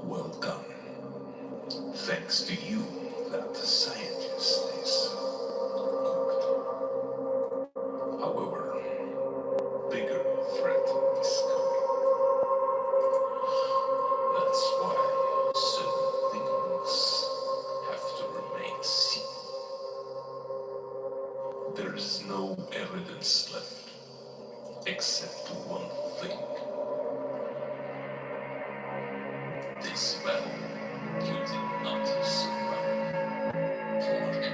Well done. Thanks to you, that scientist is cooked. However, bigger threat is coming. That's why certain things have to remain secret. There is no evidence left, except one thing. This battle, you did not survive. Logic.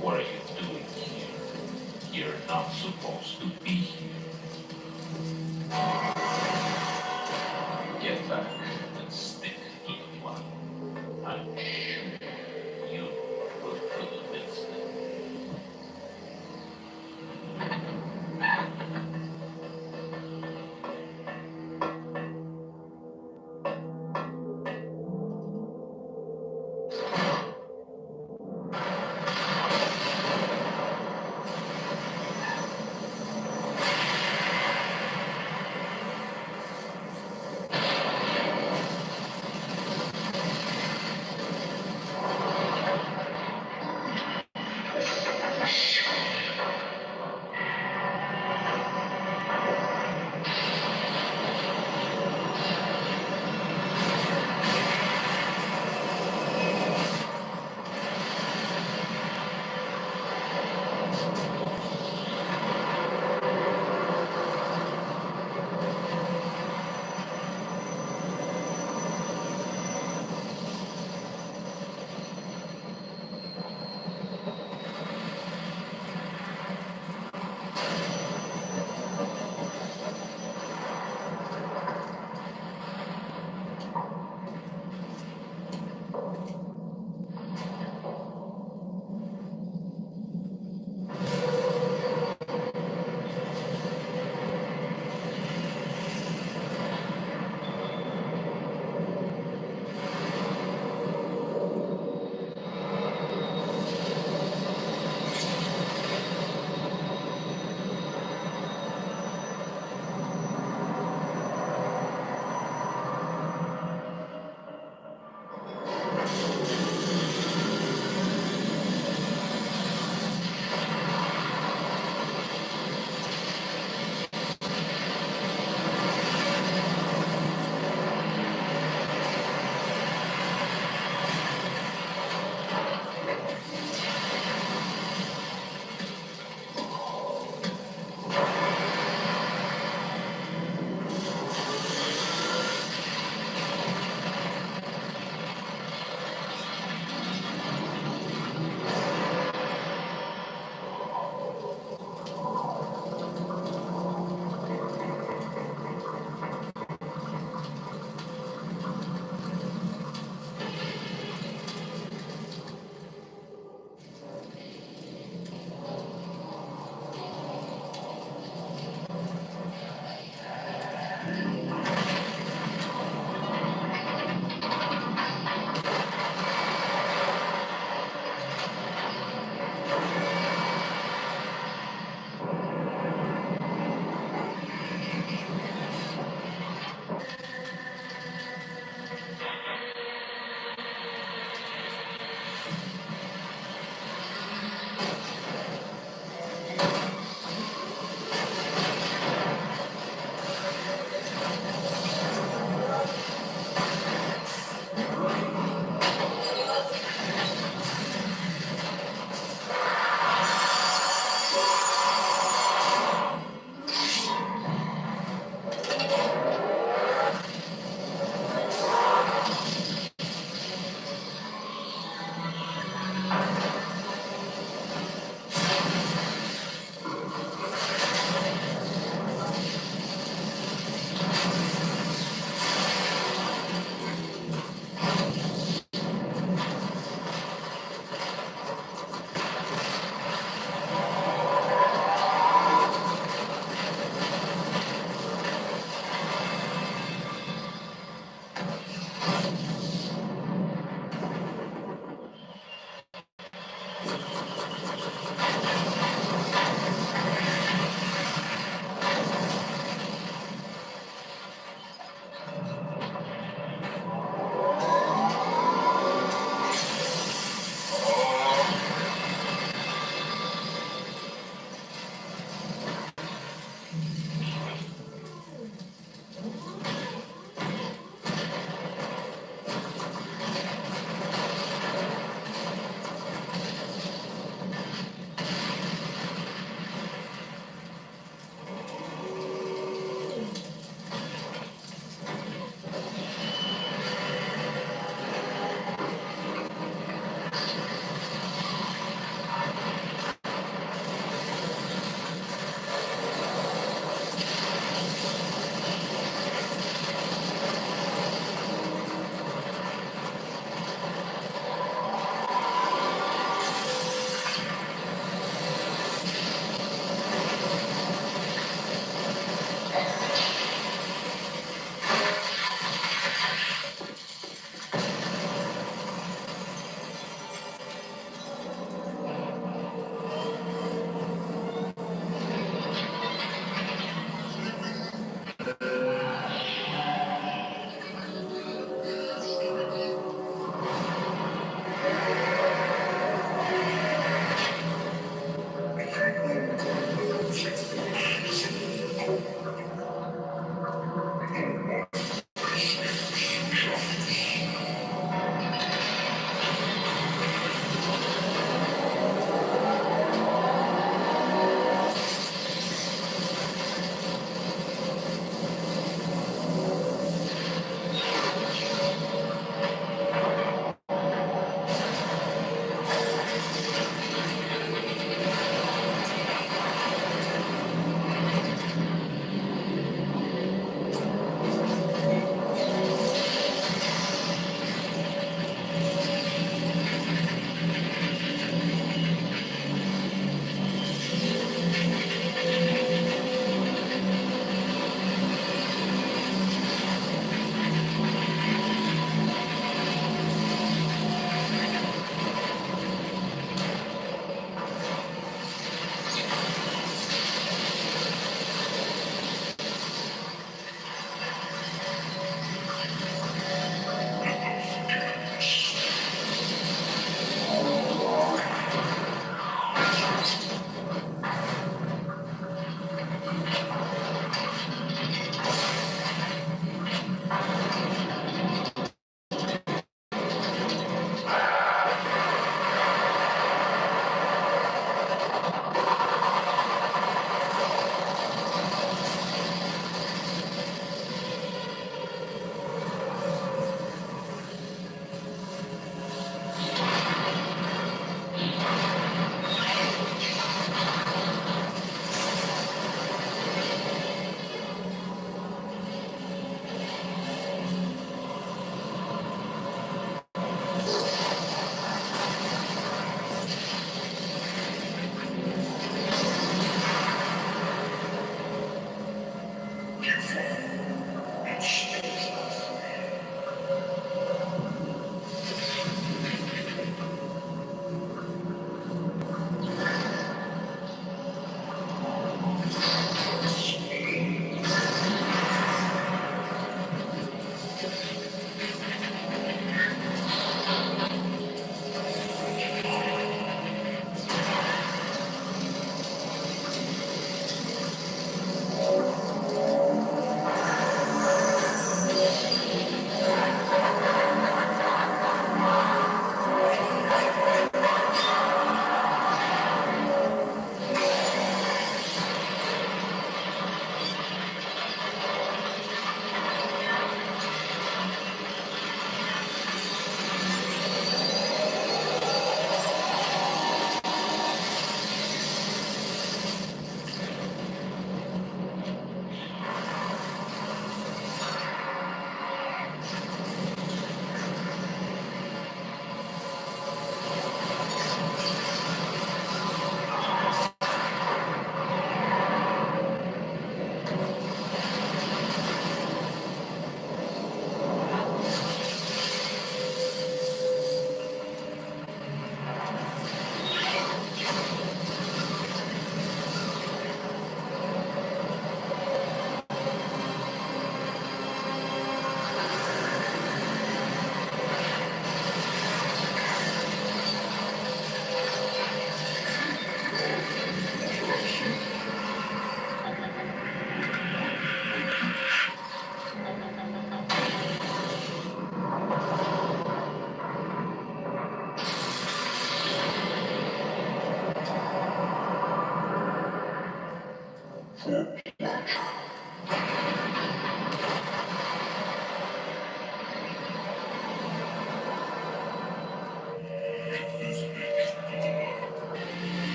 What are you doing here? You're not supposed to be here. Get back and stick to the plan. I'm sure you will convince them.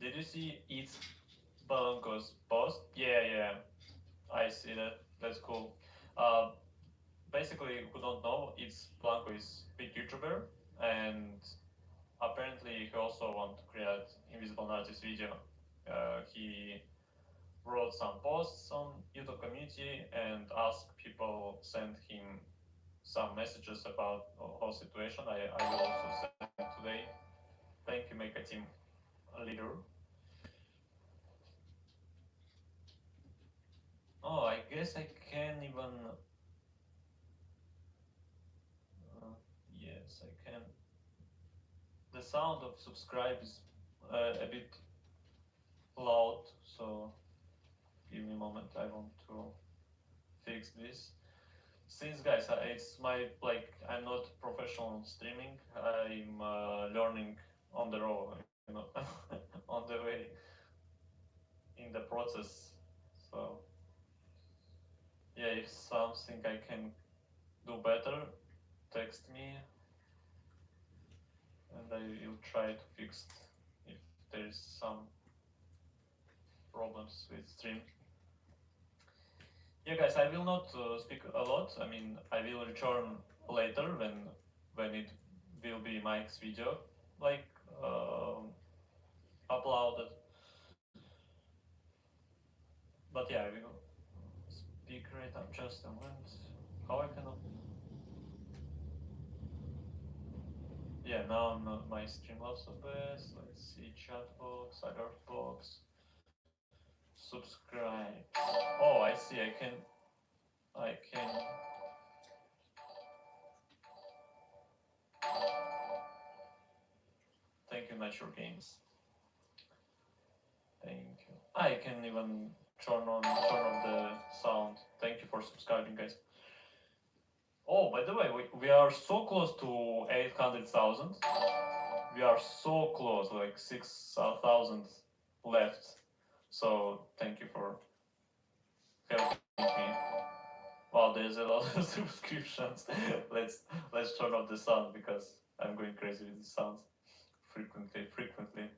did you see it's Balanco's post? Yeah, yeah, I see that. That's cool. Uh, Basically, who don't know, it's Blanco is big YouTuber, and apparently he also want to create invisible artist video. He wrote some posts on YouTube community and asked people send him some messages about whole situation. I will also send today. Thank you, make a team leader. Oh, I guess I can even. Uh, yes, I can. The sound of subscribe is a bit loud, so give me a moment. I want to fix this. Since guys, it's my like I'm not professional streaming. I'm learning on the road, on the way in the process. So yeah, if something I can do better, text me and I will try to fix if there is some problems with stream. Yeah, guys, I will not speak a lot. I mean, I will return later when it will be Mike's video like uploaded. But yeah, I will speak right now. Just a moment. How I can? Yeah, now I'm not my Streamlabs best. Let's see, chat box, alert box, subscribe. Oh, I see. I can. Thank you, Mature Games. Thank you. I can even turn off the sound. Thank you for subscribing, guys. Oh, by the way, we are so close to 800,000. We are so close, like 6,000 left. So thank you for helping me. Wow, there's a lot of subscriptions. Let's turn off the sound because I'm going crazy with the sounds frequently.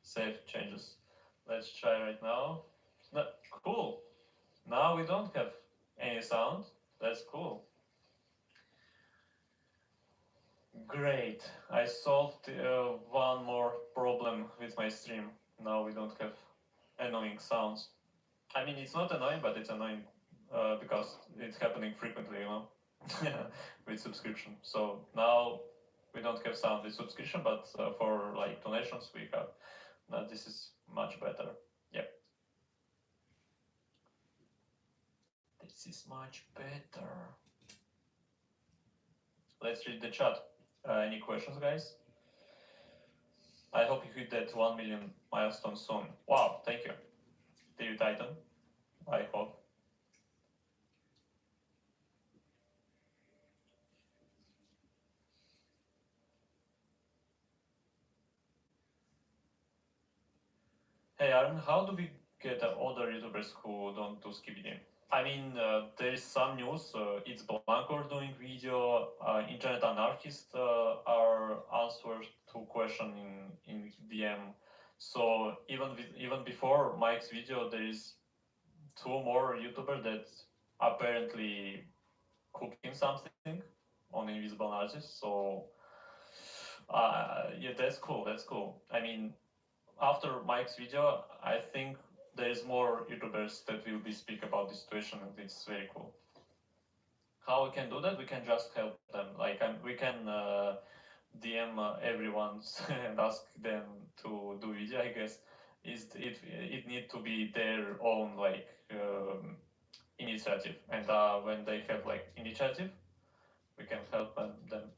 Save changes. Let's try right now. No, cool. Now we don't have any sound. That's cool. Great. I solved one more problem with my stream. Now we don't have annoying sounds. I mean, it's not annoying, but it's annoying because it's happening frequently, with subscription. So now we don't have sound with subscription, but for like donations we have. Now this is much better. Yep. This is much better. Let's read the chat. Any questions, guys? I hope you hit that 1 million milestone soon. Wow, thank you. David Titan. I hope. Hey Aaron, how do we get other YouTubers who don't do Skibidi? I mean, there is some news. It's Blanco doing video. Internet anarchists are answers to question in DM. So even before Mike's video, there is two more YouTubers that apparently cooking something on Invisible Artist. So yeah, that's cool. That's cool. I mean, after Mike's video, I think there is more YouTubers that will be speak about the situation, and it's very cool. How we can do that? We can just help them. Like we can DM everyone and ask them to do video. I guess is it need to be their own like initiative, and when they have like initiative, we can help them.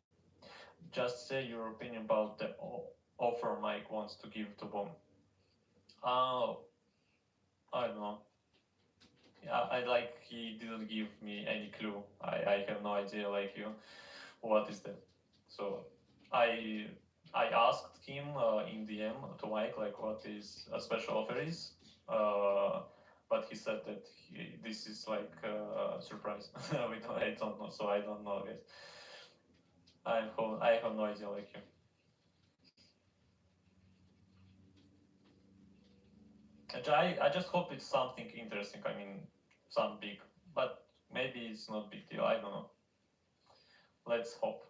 Just say your opinion about the offer Mike wants to give to Boom. Oh, I don't know. I like he didn't give me any clue. I have no idea like you. What is that? So I I asked him in DM to Mike like what is a special offer is, but he said that this is like a surprise. I don't know, so I don't know guys. I have no idea like you. I just hope it's something interesting. I mean, some big, but maybe it's not big deal. I don't know. Let's hope.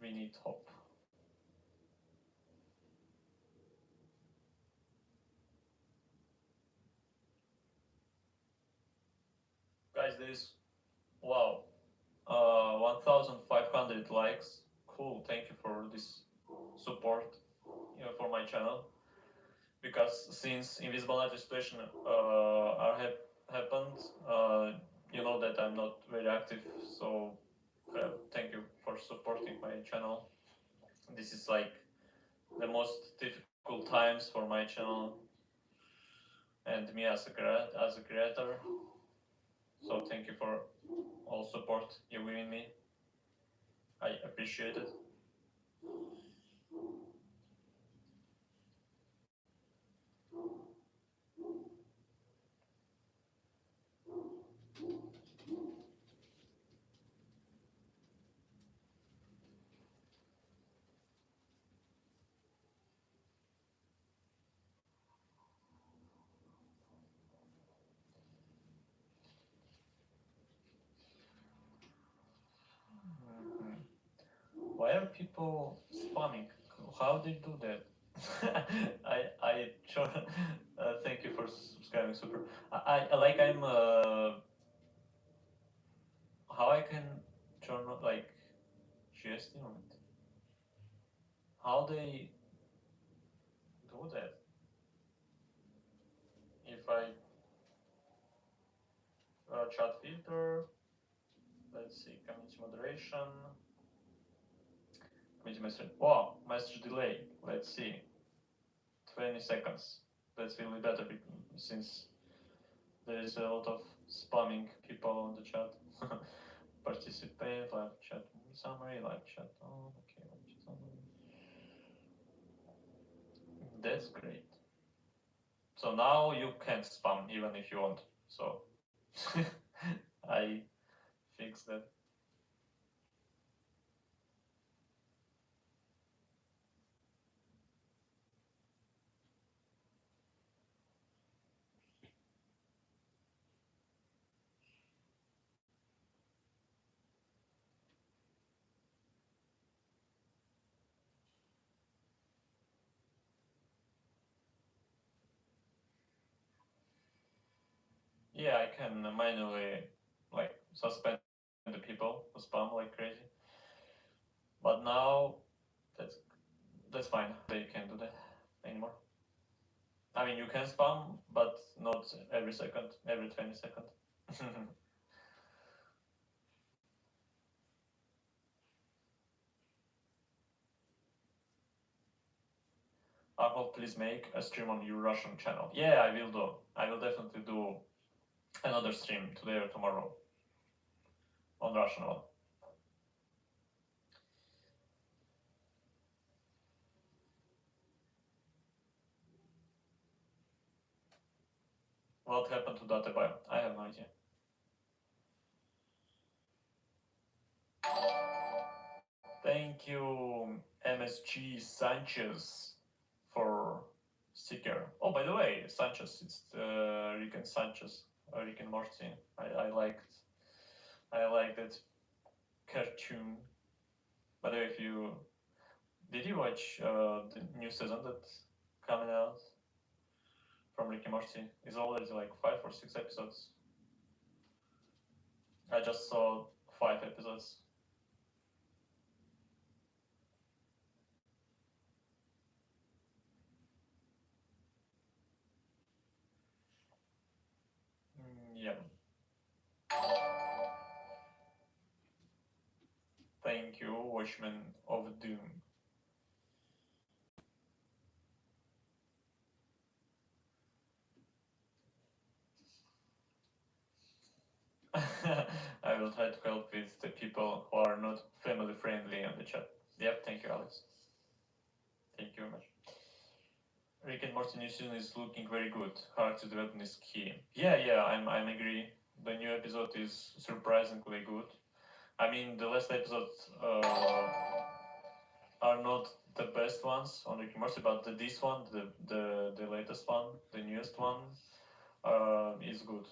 We need hope. Guys, there's wow, 1,500 likes. Cool. Thank you for this support, for my channel. Because since invisibility situation happened, you know that I'm not very active. So thank you for supporting my channel. This is like the most difficult times for my channel and me as a creator. So thank you for all support you're giving me. I appreciate it. Mhm. Why are people spamming? How they do that? I thank you for subscribing, super. I like how I can turn on like GST on it. How they do that? If I chat filter, let's see, community moderation, community message. Wow, message delay. Let's see, 20 seconds. That's really better since there is a lot of spamming people on the chat. Participate, live chat summary, live chat on, okay, live chat summary. That's great. So now you can't spam even if you want. So I fixed that. Yeah, I can manually like suspend the people who spam like crazy. But now that's that's fine. They can't do that anymore. I mean, you can spam, but not every second, every 20 seconds. I hope please make a stream on your Russian channel. Yeah, I will do. I will definitely do another stream today or tomorrow on Russian one. What happened to data bio? I have no idea. Thank you, MSG Sanchez, for sticker. Oh, by the way, Sanchez, it's Rick and Sanchez, Rick and Morty. I liked that cartoon. By the way, if you did you watch the new season that's coming out from Rick and Morty? It's already like 5 or 6 episodes. I just saw 5 episodes. Yeah. Thank you, Watchmen of Doom. I will try to help with the people who are not family friendly on the chat. Yep, thank you, Alex. Thank you very much. Rick and Morty new season is looking very good. Character development is key. Yeah, I'm agree. The new episode is surprisingly good. I mean, the last episode, are not the best ones on Rick and Morty, but this one, the latest one, the newest one, is good.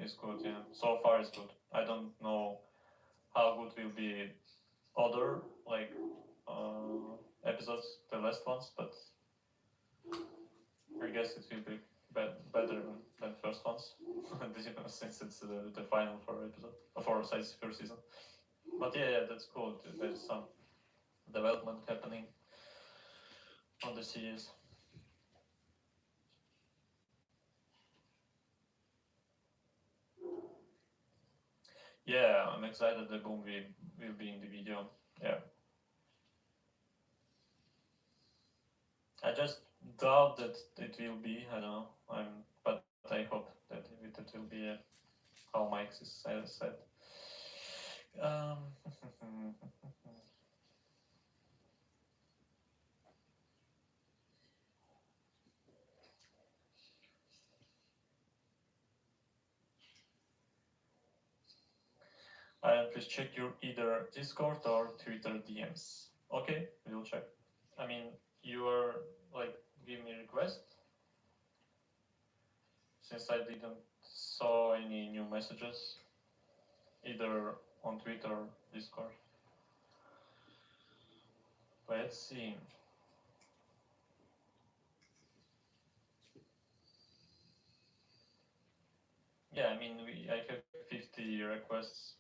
Is good, yeah. So far, it's good. I don't know how good will be other like episodes, the last ones, but I guess it will be better than first ones. Since it's the final for episode for first season. But yeah, that's cool. There's some development happening on the series. Yeah, I'm excited the boom will be in the video. Yeah. I just doubt that it will be. I don't know. But I hope that it will be how Mike said. Um, please check your either Discord or Twitter DMs. Okay, we'll check. I mean, you are like give me request since I didn't saw any new messages either on Twitter or Discord. Let's see. Yeah, I mean, I have 50 requests,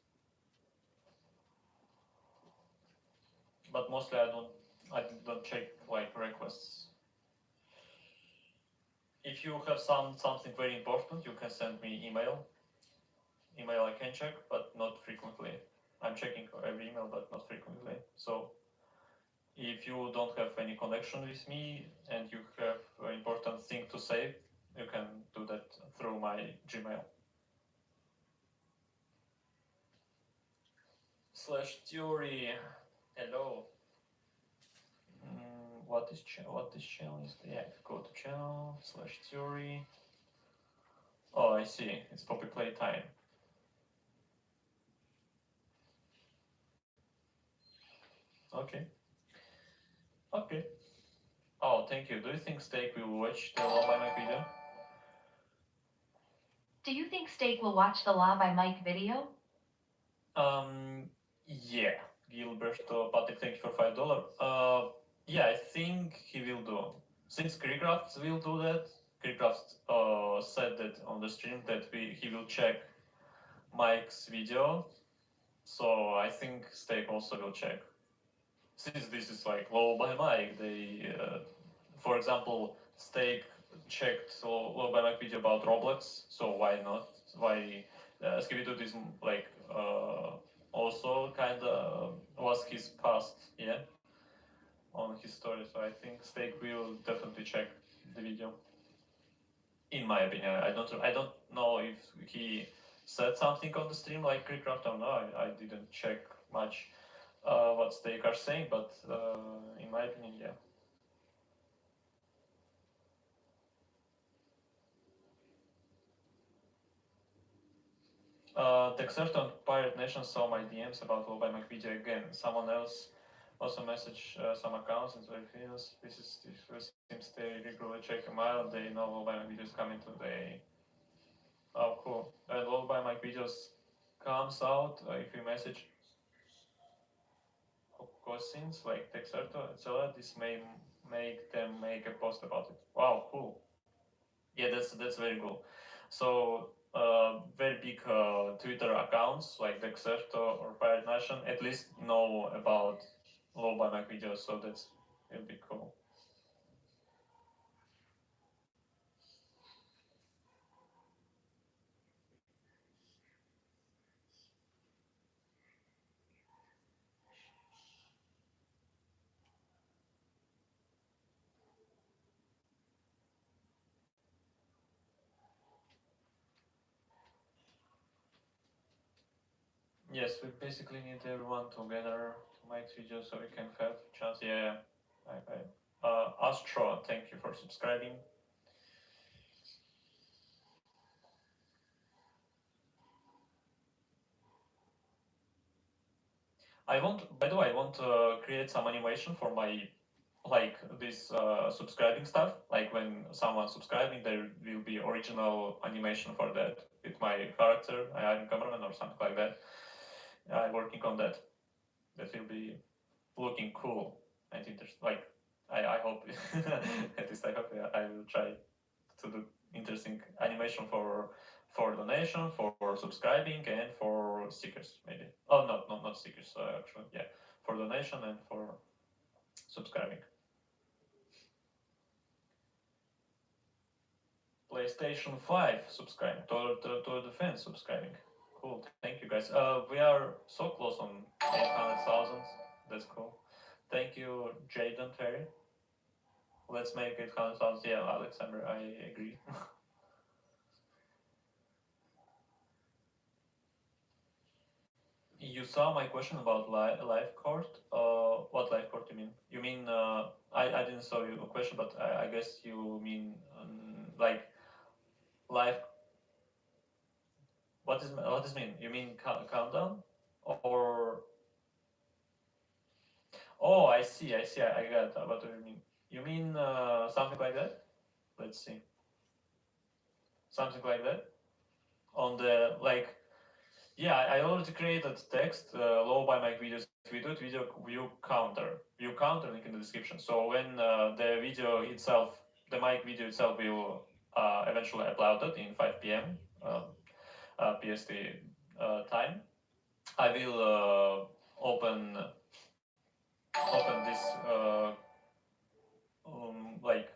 but mostly I don't check like requests. If you have something very important, you can send me email. Email I can check, but not frequently. I'm checking every email, but not frequently. So if you don't have any connection with me and you have an important thing to say, you can do that through my Gmail. Slash theory. Hello. What this channel is? Yeah, if you go to channel slash theory. Oh, I see. It's Poppy Playtime. Okay. Okay. Oh, thank you. Do you think Steak will watch the Law by Mike video? Do you think Steak will watch the Law by Mike video? Yeah. Gilberto Patrick, thank you for $5. Yeah, I think he will do. Since Creecraft will do that, Creecraft said that on the stream that he will check Mike's video. So I think Steak also will check. Since this is like Low by Mike, for example, Steak checked Low by Mike video about Roblox, so why not? Why Skibidi is like also kind of was his past, yeah, on his story. So I think Steak will definitely check the video. In my opinion, I don't know if he said something on the stream like Creecraft or no. I didn't check much what Steak are saying, but in my opinion, yeah. Dexerto and Pirate Nation saw my DMs about Low by Mac video again. Someone else also messaged some accounts and very famous. This seems they regularly check them out. They know Low by Mac videos coming today. Oh, cool. And Low by Mac videos comes out if you message cousins like Dexerto, etc. This may make them make a post about it. Wow, cool. Yeah, that's very cool. So very big Twitter accounts like Dexerto or Pirate Nation at least know about low by Mac videos, so that's will be cool. Yes, we basically need everyone together to make videos so we can have chance. Yeah, Astro, thank you for subscribing. I want, by the way, I want to create some animation for my, like this subscribing stuff. Like when someone subscribing, there will be original animation for that with my character, I'm cameraman or something like that. I'm working on that. That will be looking cool and interesting. Like I hope, at least I hope, yeah, I will try to do interesting animation for donation, for subscribing, and for stickers maybe. Oh, not stickers actually. Yeah, for donation and for subscribing. PlayStation 5 subscribing. To Defense subscribing. Cool. Thank you guys. We are so close on 800,000. That's cool. Thank you, Jaden Terry. Let's make 800,000. Yeah, Alexander, I agree. You saw my question about live court. What live court you mean? You mean I didn't saw your question, but I guess you mean like live. What does mean? You mean countdown or? Oh, I see. I see. I got what do you mean. You mean something like that? Let's see. Something like that on the like. Yeah, I already created text low by my videos. We do it view counter link in the description. So when the video itself, the mic video itself will eventually uploaded in 5 p.m. PST time, I will open this like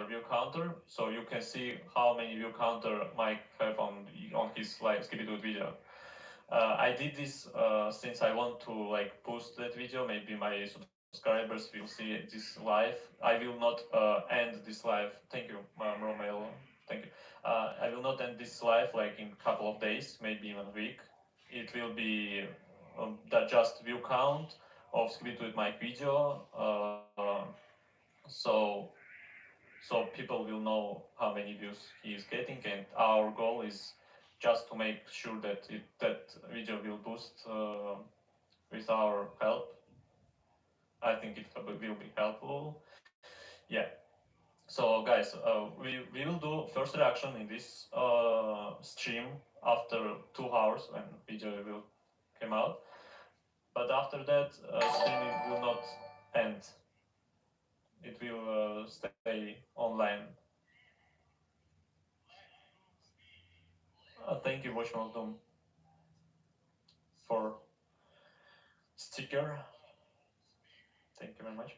view counter, so you can see how many view counter Mike have on his like Skibidi video. I did this since I want to like post that video. Maybe my subscribers will see this live. I will not end this live. Thank you, Romeo. Thank you. I will not end this live like in a couple of days, maybe even a week. It will be that just view count of Skibidi with my video. So people will know how many views he is getting, and our goal is just to make sure that that video will boost with our help. I think it will be helpful. Yeah. So guys, we will do first reaction in this stream after 2 hours when video will come out. But after that, streaming will not end. It will stay online. Thank you, Watchman Doom, for sticker. Thank you very much.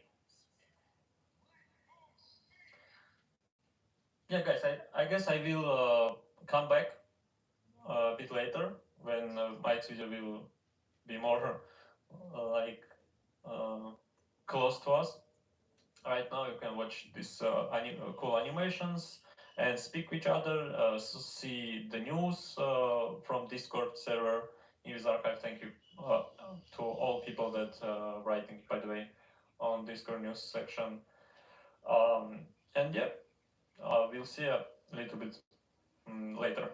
Yeah, guys, I guess I will come back a bit later when Mike's video will be more like close to us. Right now, you can watch these cool animations and speak with each other, see the news from Discord server in this archive. Thank you to all people that writing, by the way, on Discord news section. And yeah, we'll see a little bit later.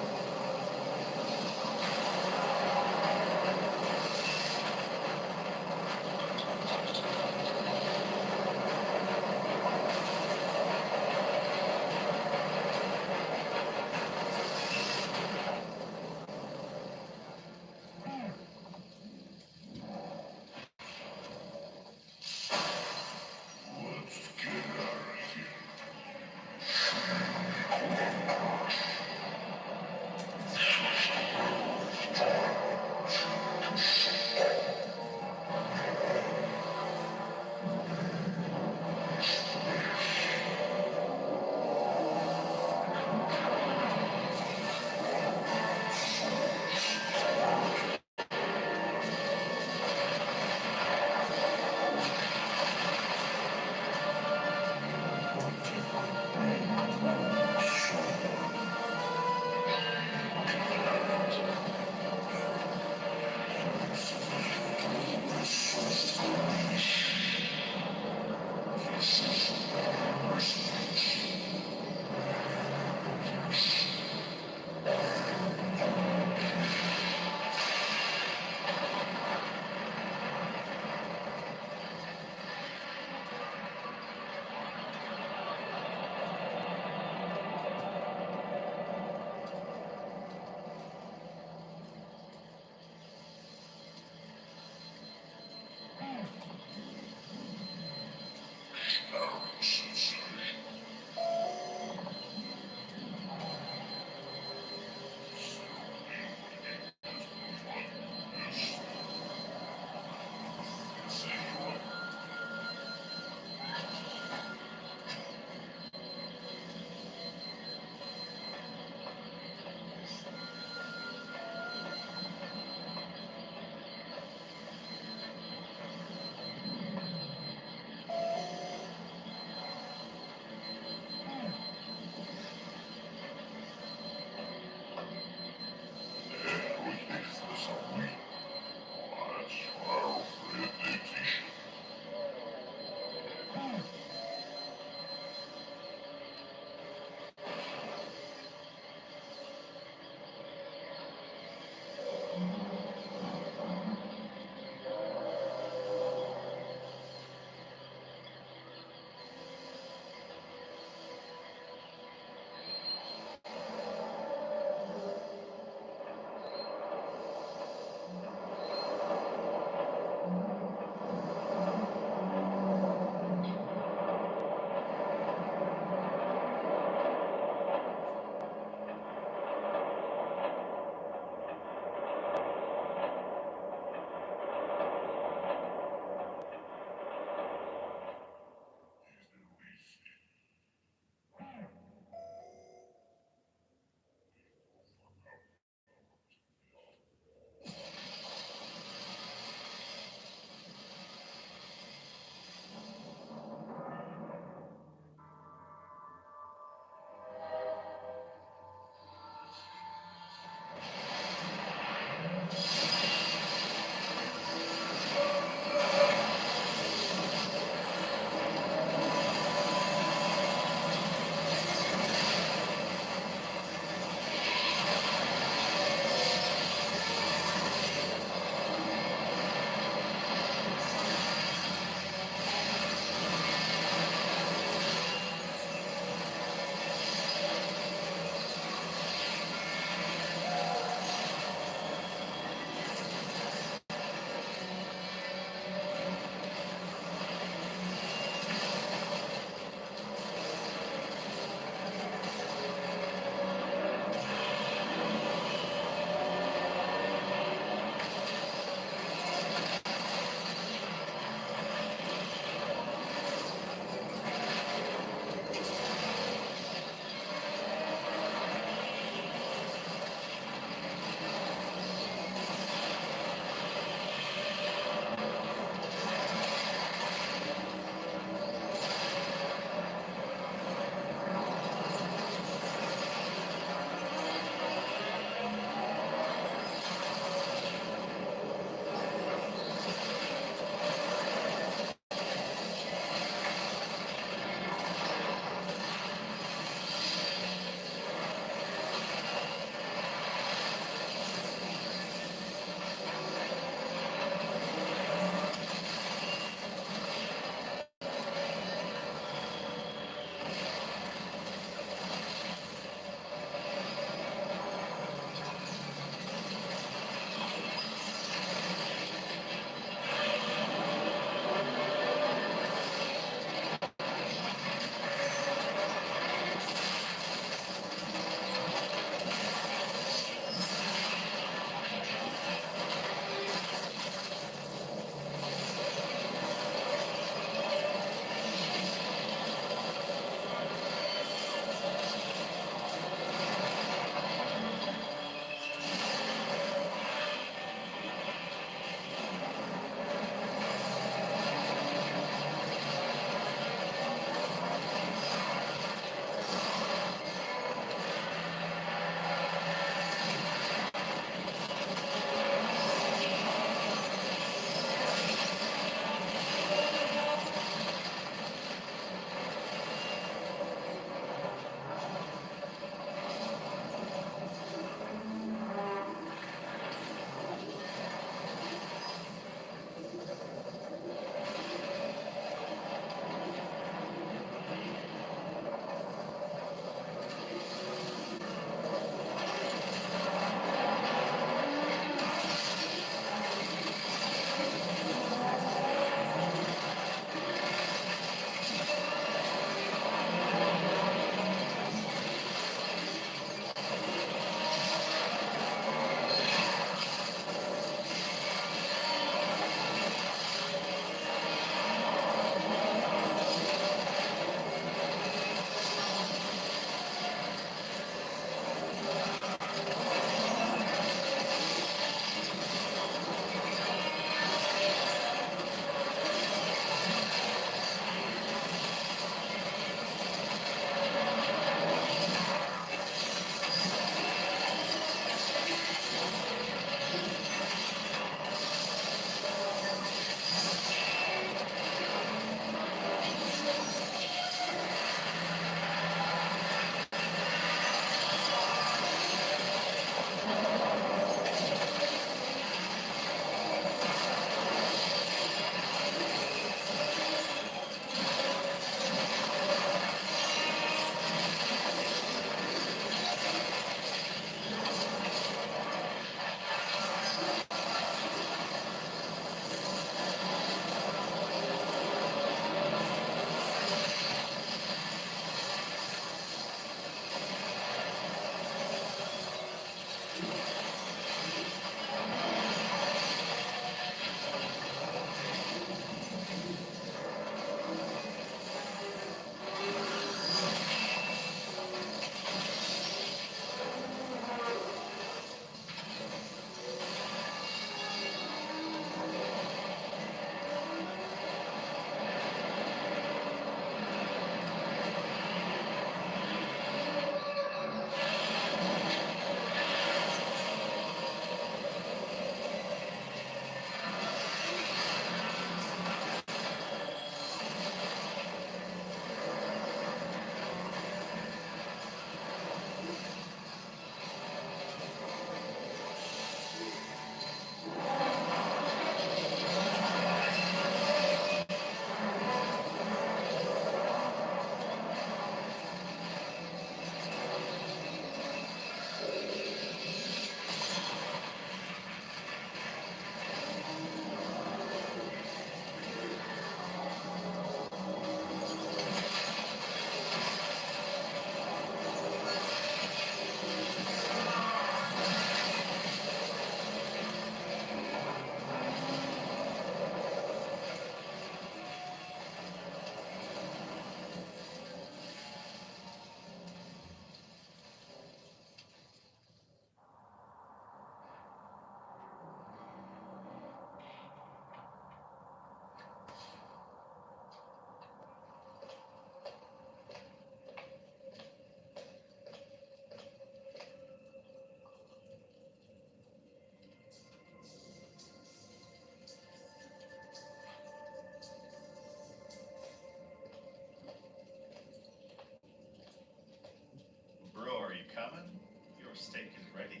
steak is ready.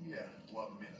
Yeah, 1 minute.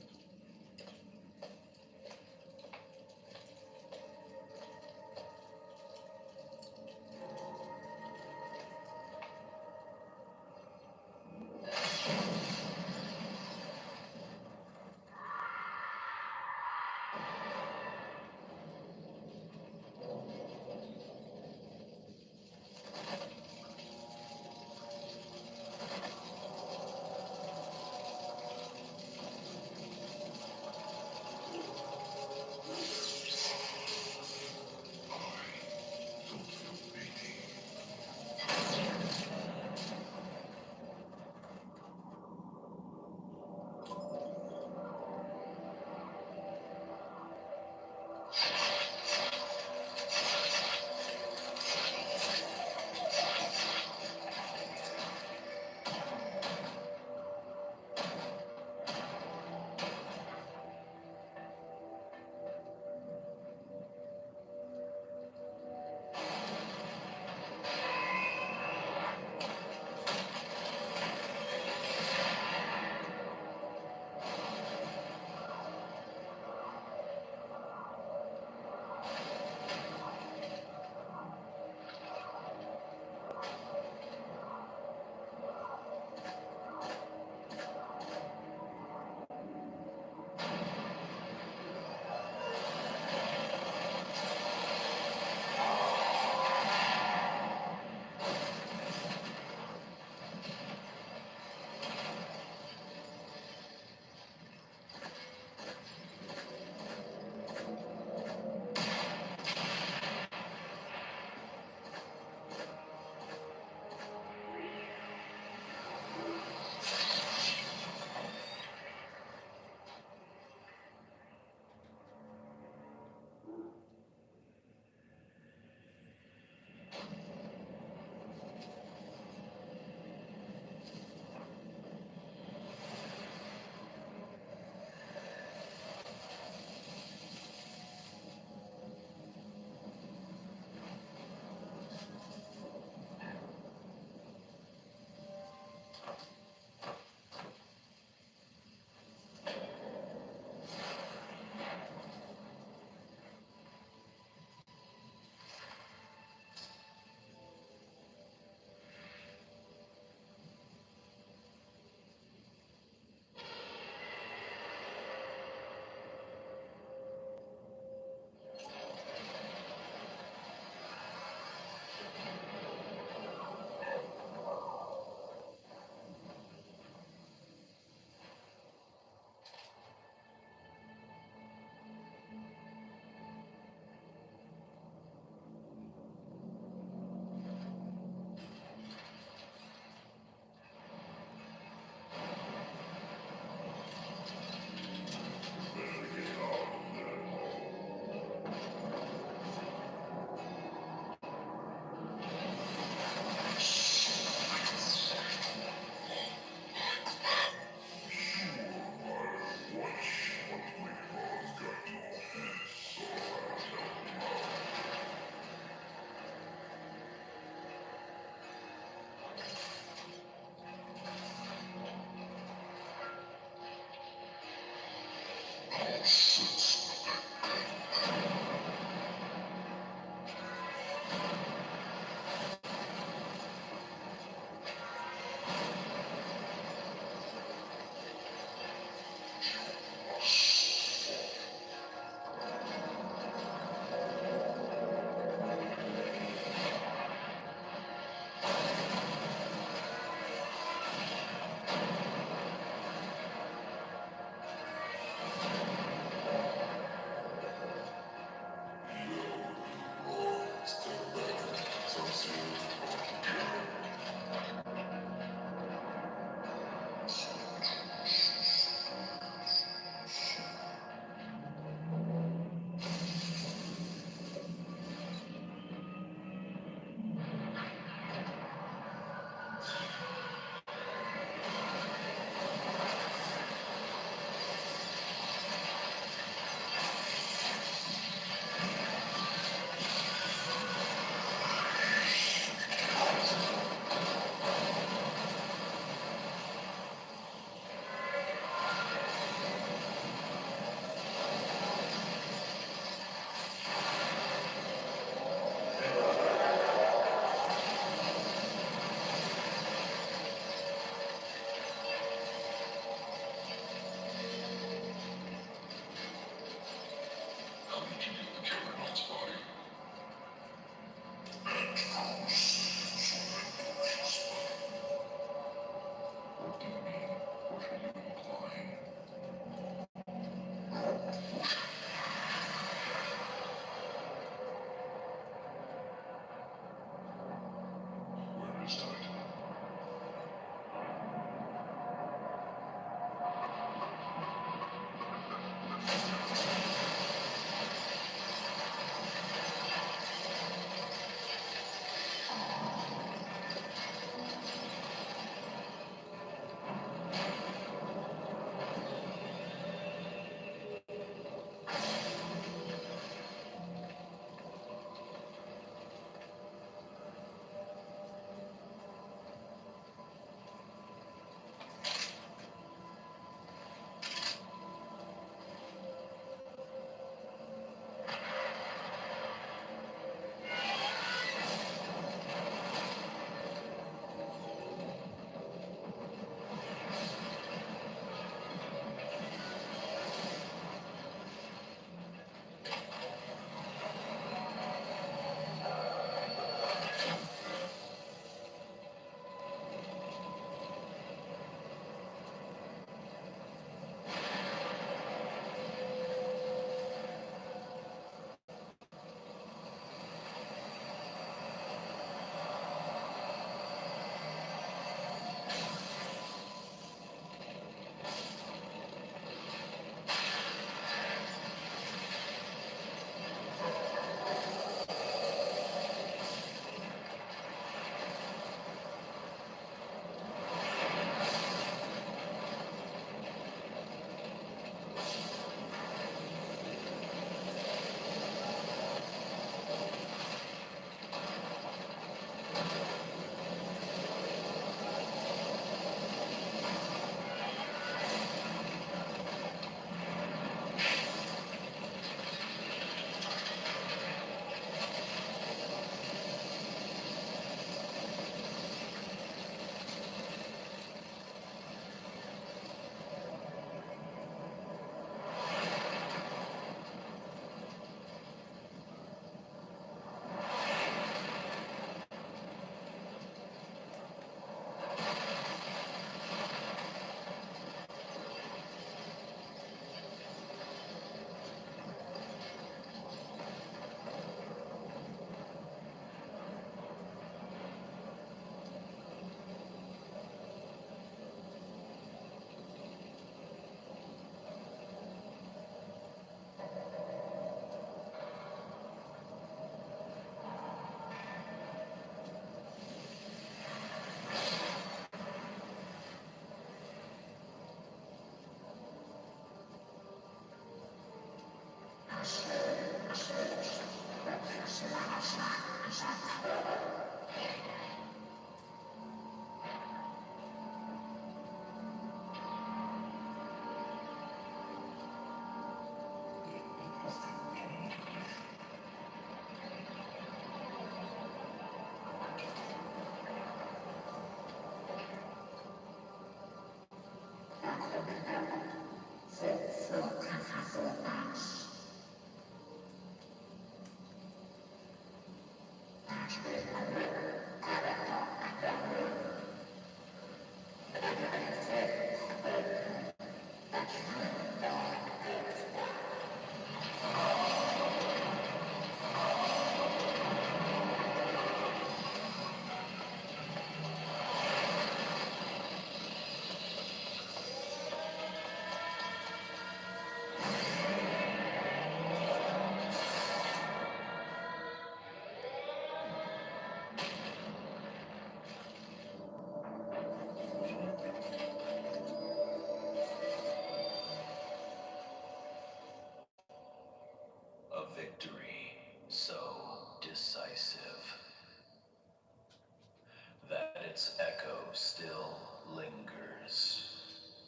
its echo still lingers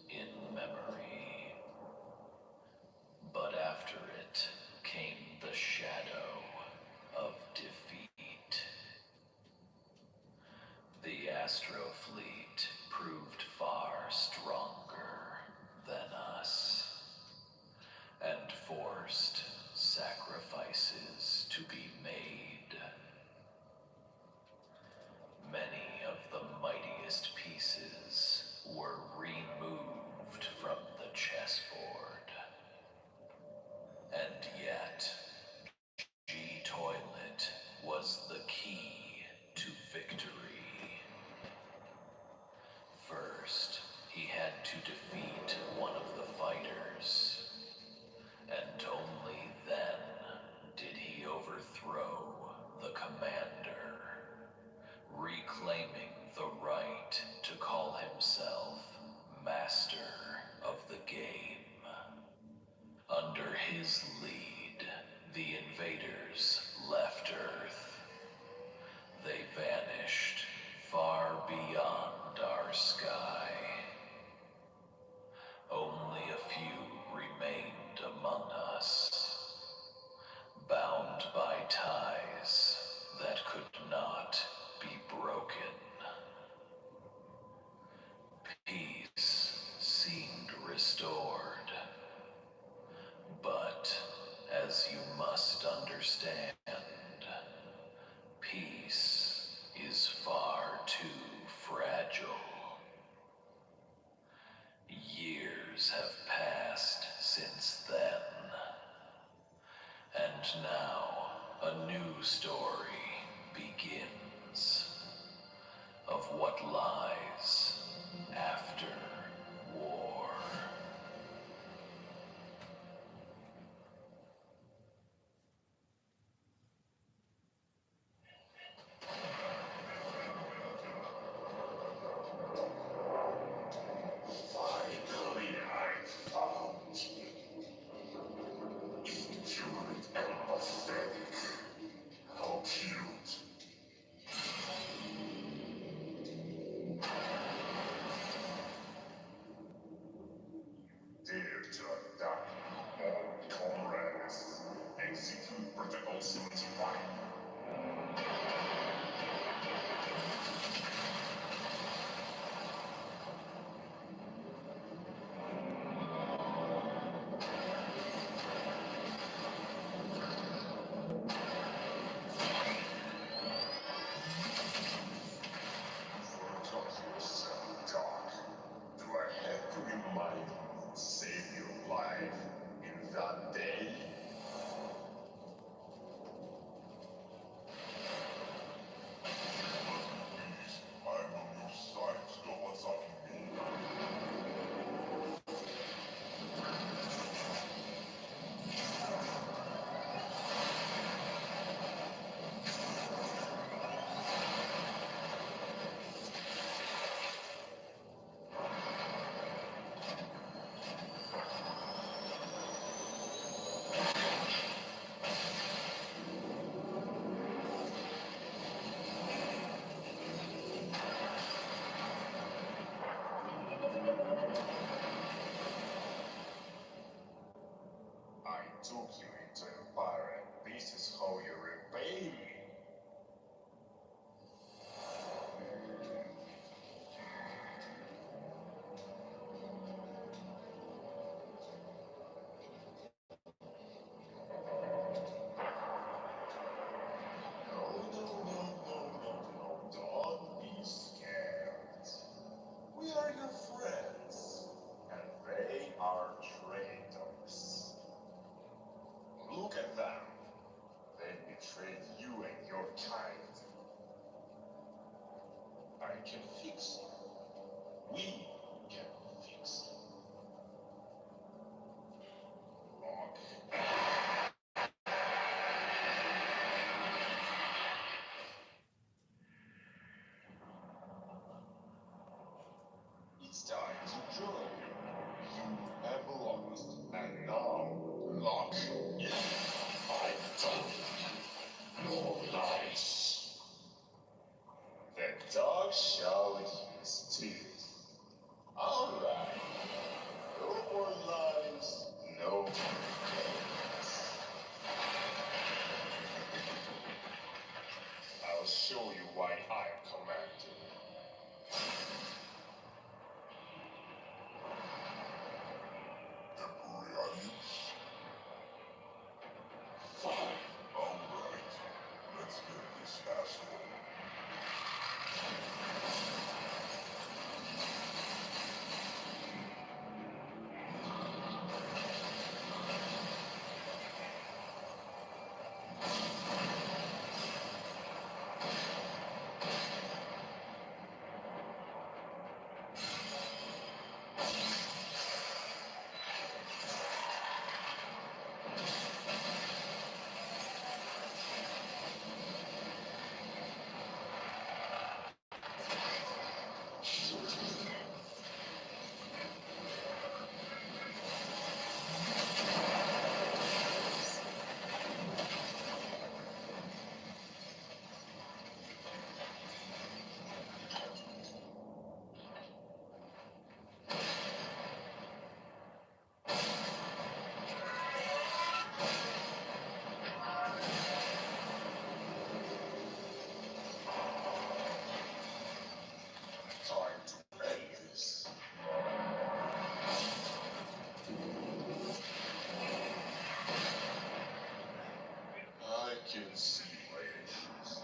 in memory. But after it came the shadow of defeat. The Astro Fleet proved far stronger than us, and forced sacrifices to be made. Many of the mightiest pieces were removed from the chessboard. And yet, G-Toilet was the key to victory. First, he had to defeat one of the fighters, and only then did he overthrow the commander, reclaiming the right to call himself master of the game. Under his lead, the invaders left Earth. They vanished far beyond our sky. Only a few remained among us, bound by ties that could not be broken. Peace seemed restored, but as you must understand, peace is far too fragile. Years have passed since then, and now a new story begins of what lies after war. Finally, I found you. Isn't you empathetic? How cute. Dare to attack all comrades. Execute Protocol 75. Forgot yourself, Doc. Do I have to remind you who saved your life in that day? Please, I'm on your side. Don't attack me. I took you into Empire, and this is how you repay me. No. Don't be scared. We are your friends, and they are traitors. Look at them. They betrayed you and your kind. I can fix it. We can fix it. Look. It's time to join. You have lost, and now lock in. I've done no lies. The dog show his teeth. Alright. No more lies, no more games. I'll show you why I'm commander. Fine. Alright. Let's get this asshole. Time to end this. I can see my issues.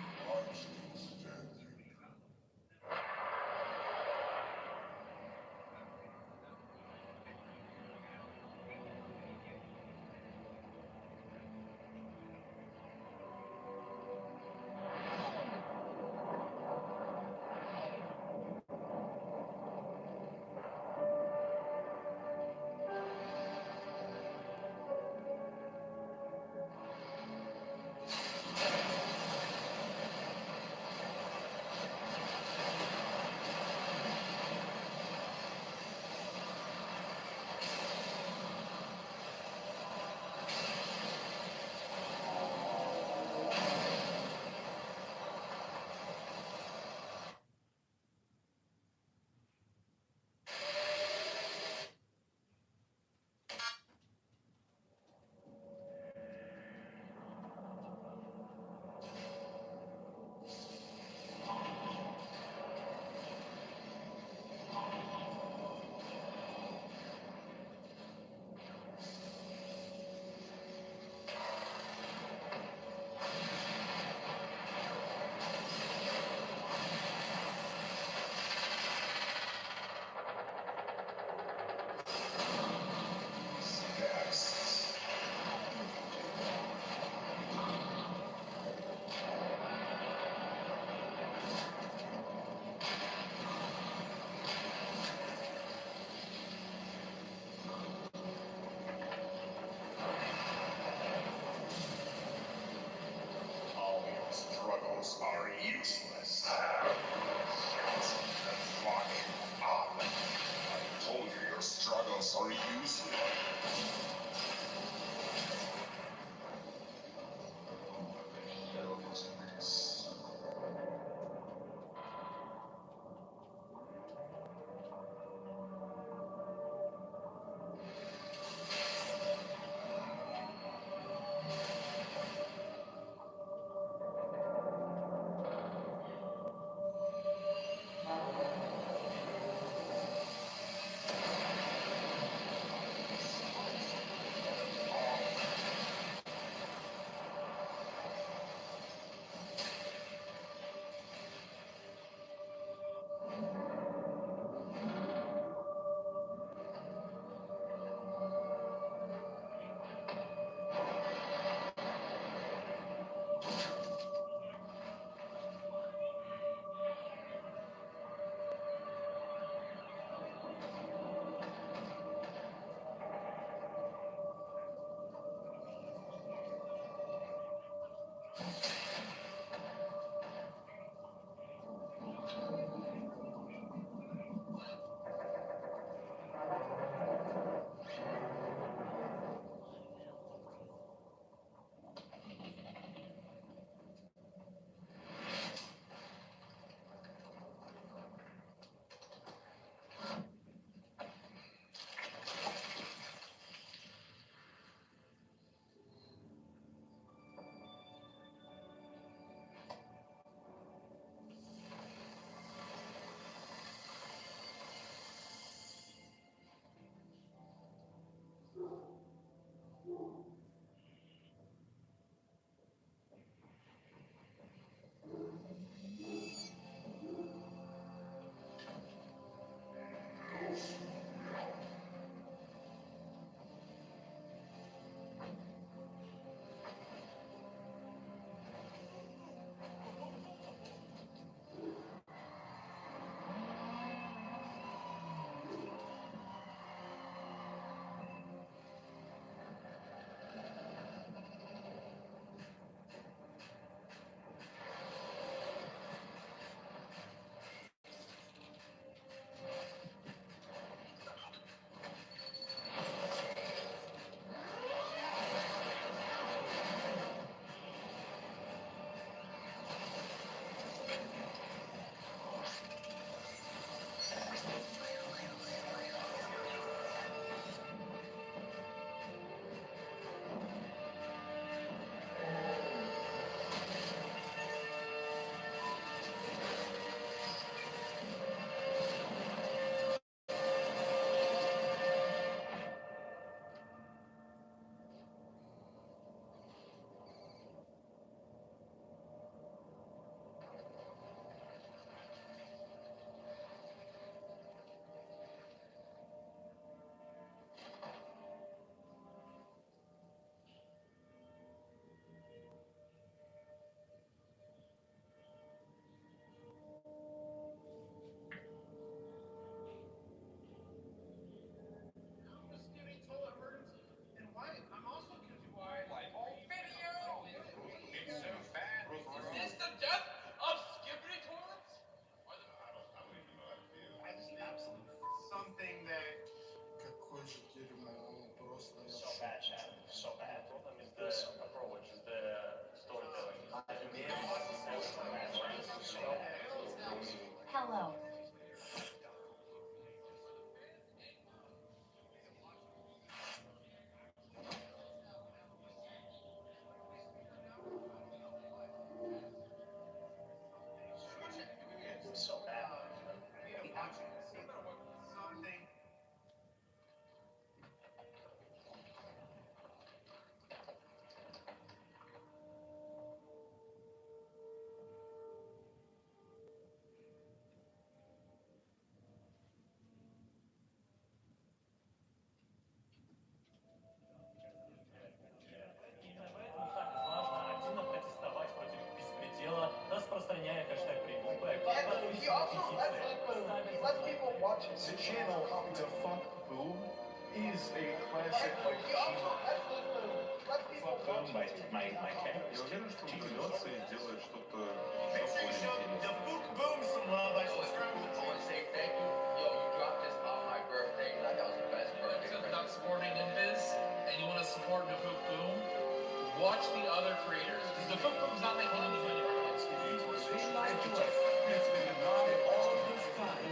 I'm still standing. Next. All your struggles are useless. Fuck up. I told you your struggles are useless. Helplessness. Hello. Именно поэтому так важно активно протестовать против беспредела, распространяя хэштег #FreeBoomBack, подписывая петиции, Let people watch it. The channel To Fuck Boom is a classic like Let people watch My it. cat. Я уверен, что он вернется и сделает что-то Make sure you show the Fook Boom some love by subscribing to the channel. Say thank you. Yo, you dropped this on my birthday. Like that was the best birthday. Because without supporting Invis and you want to support the Fook Boom, watch the other creators. Because the Fook Boom's not making any money right now. It's been denied all this time.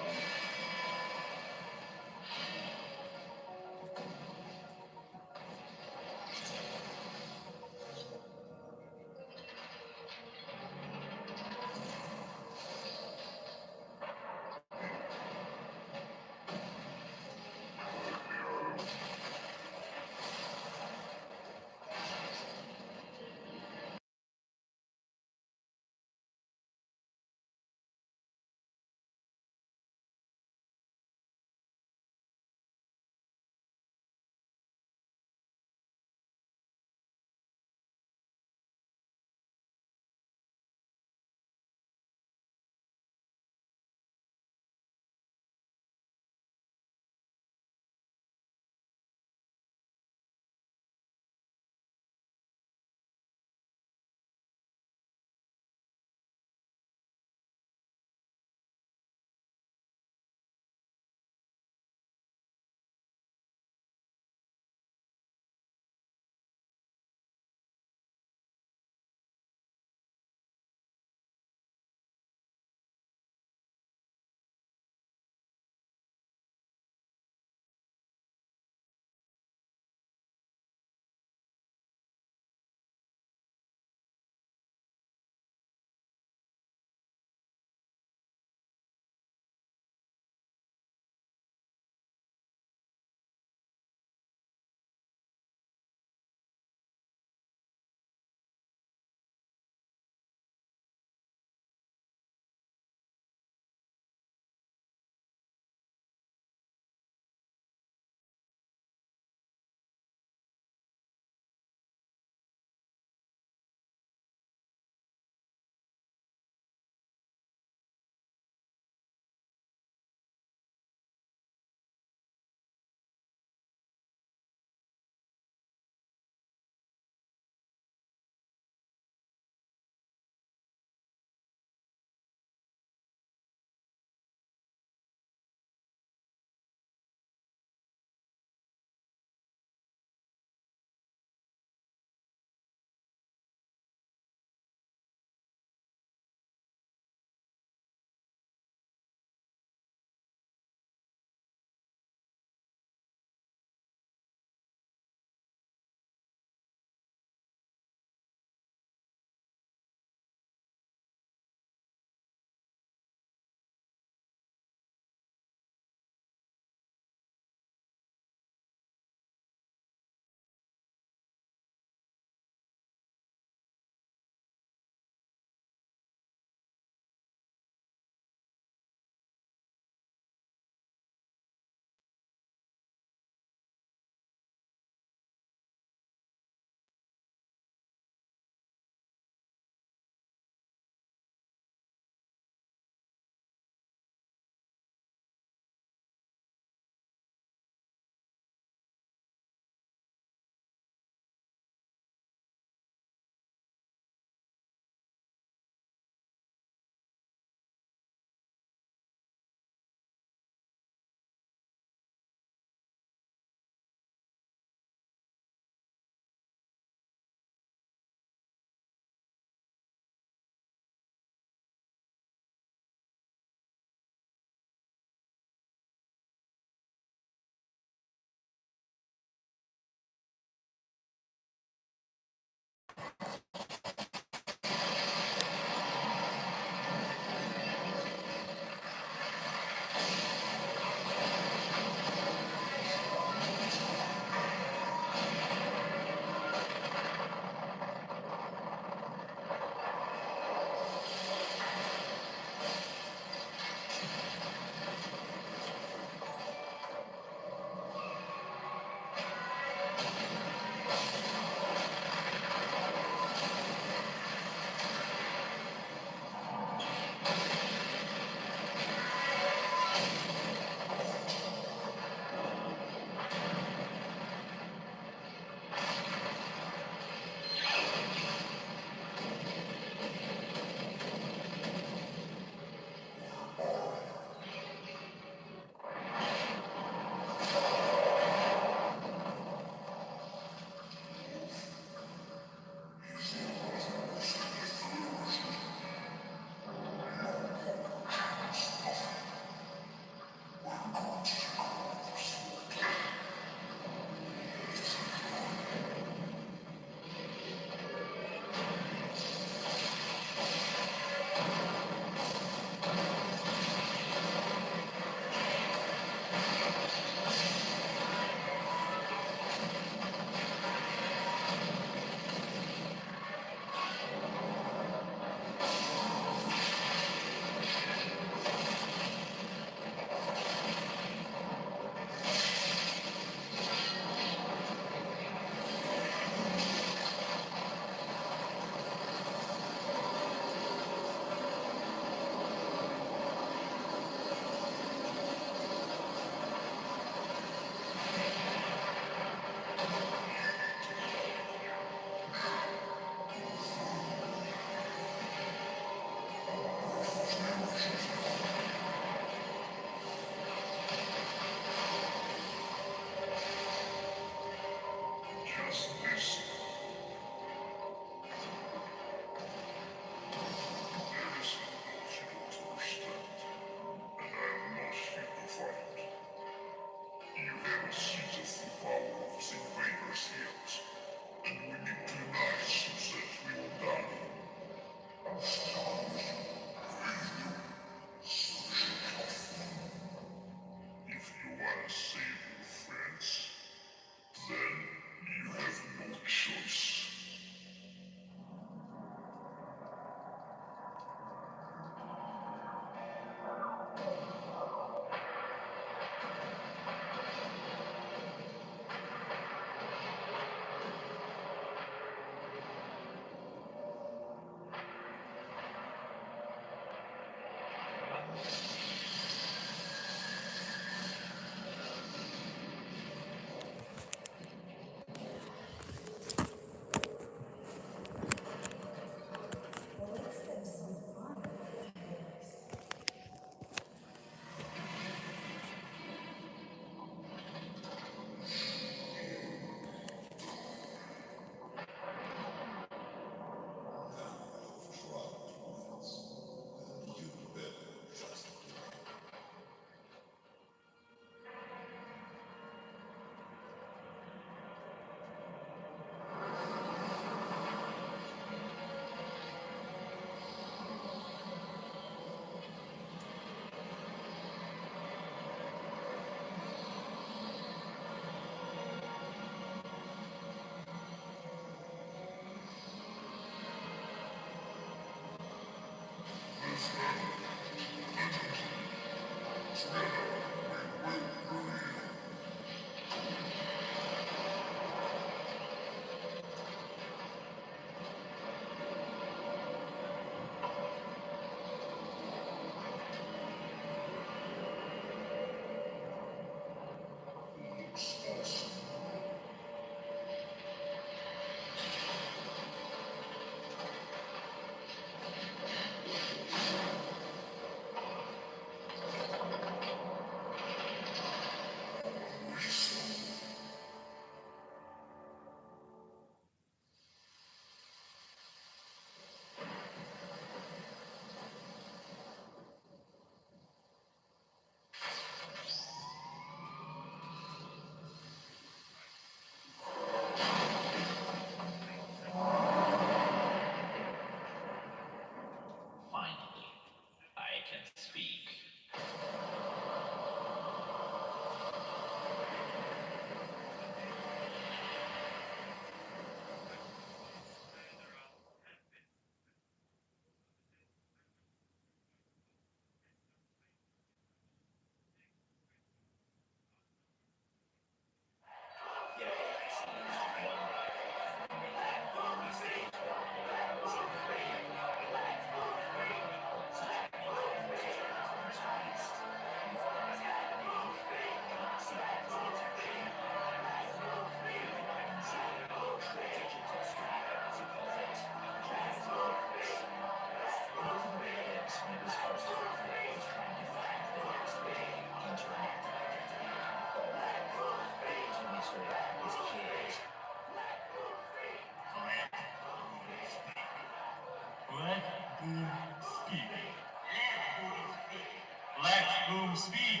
Boom speak.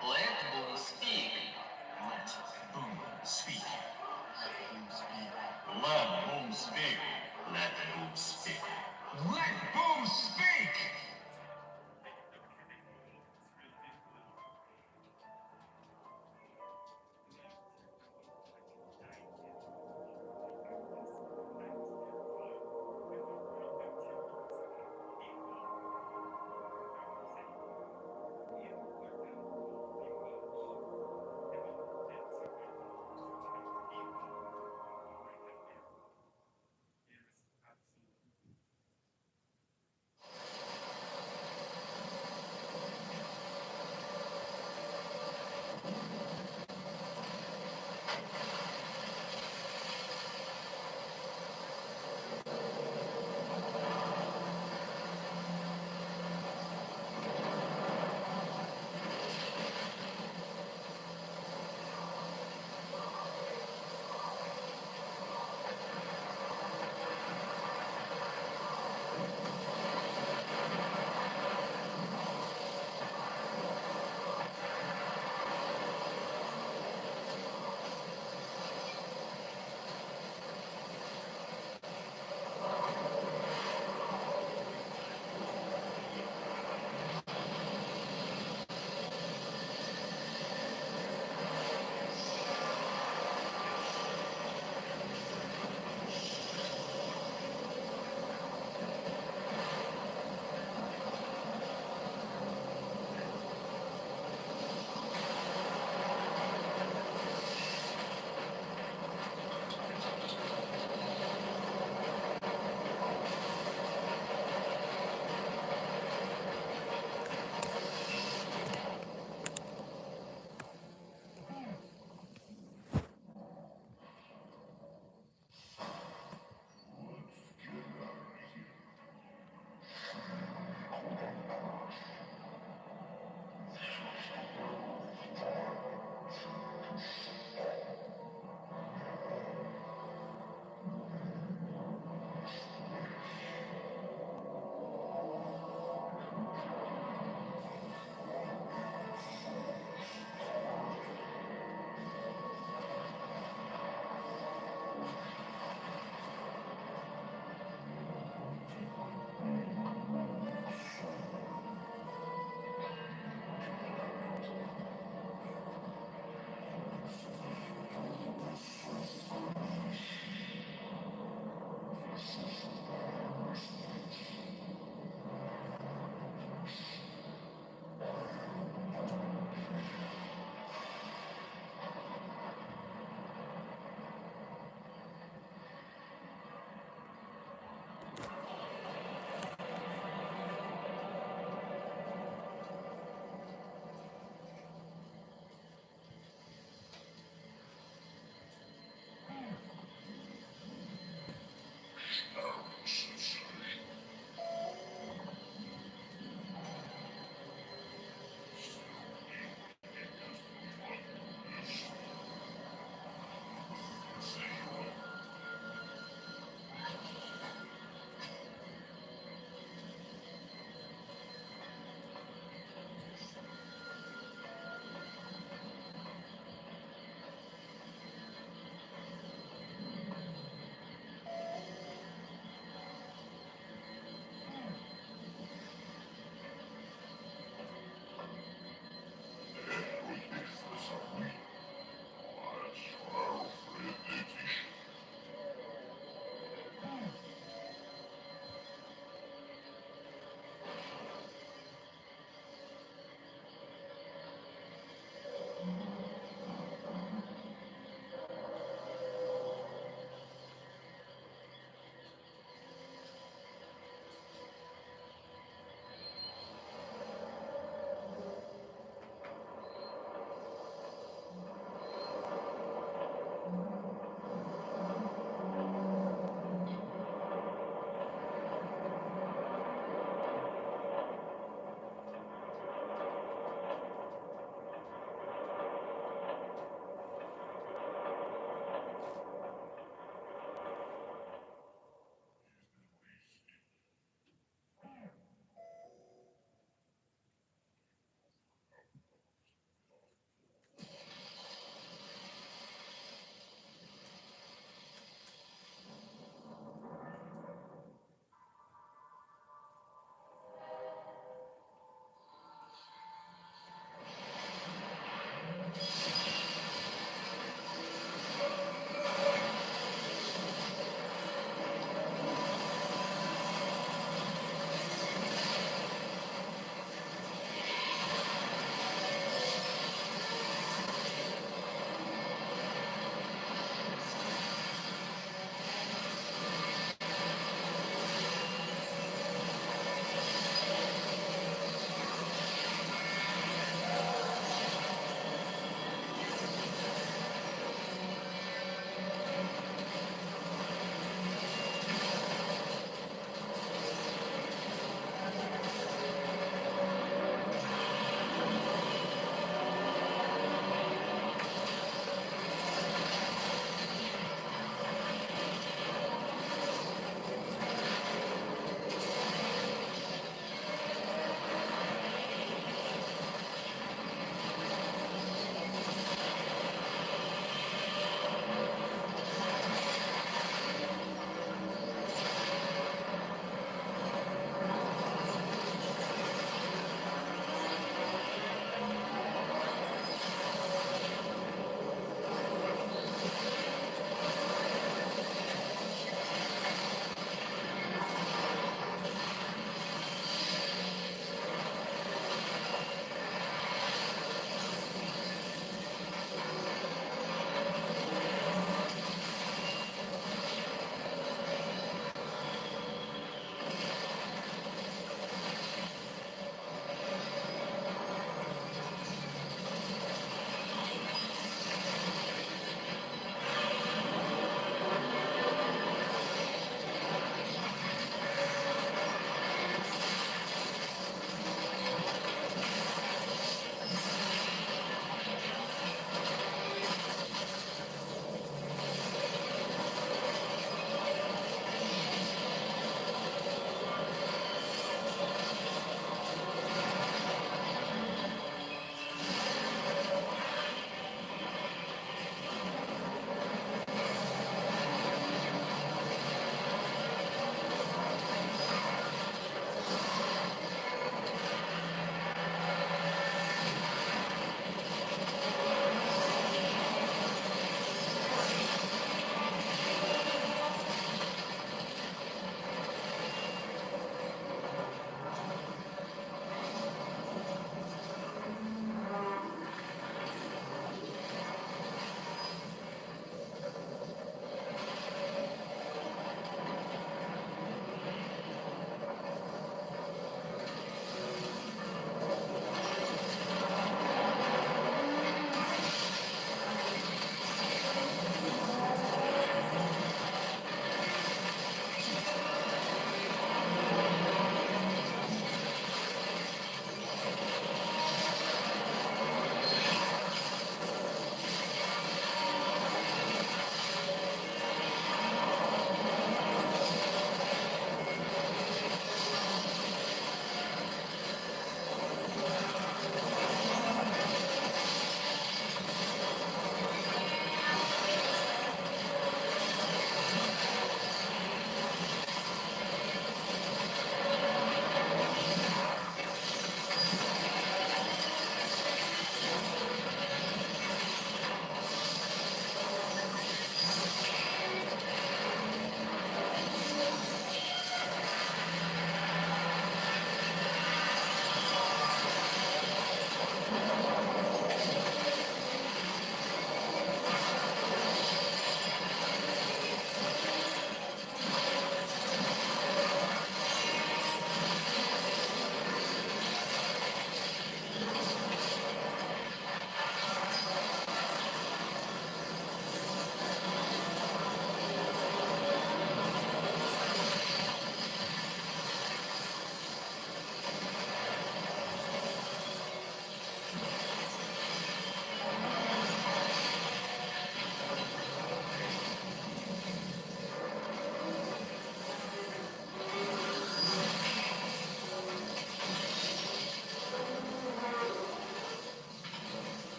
Let Boom speak. Let Boom speak. Let Boom speak. Let Boom speak. Let Boom speak.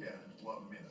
Yeah, 1 minute.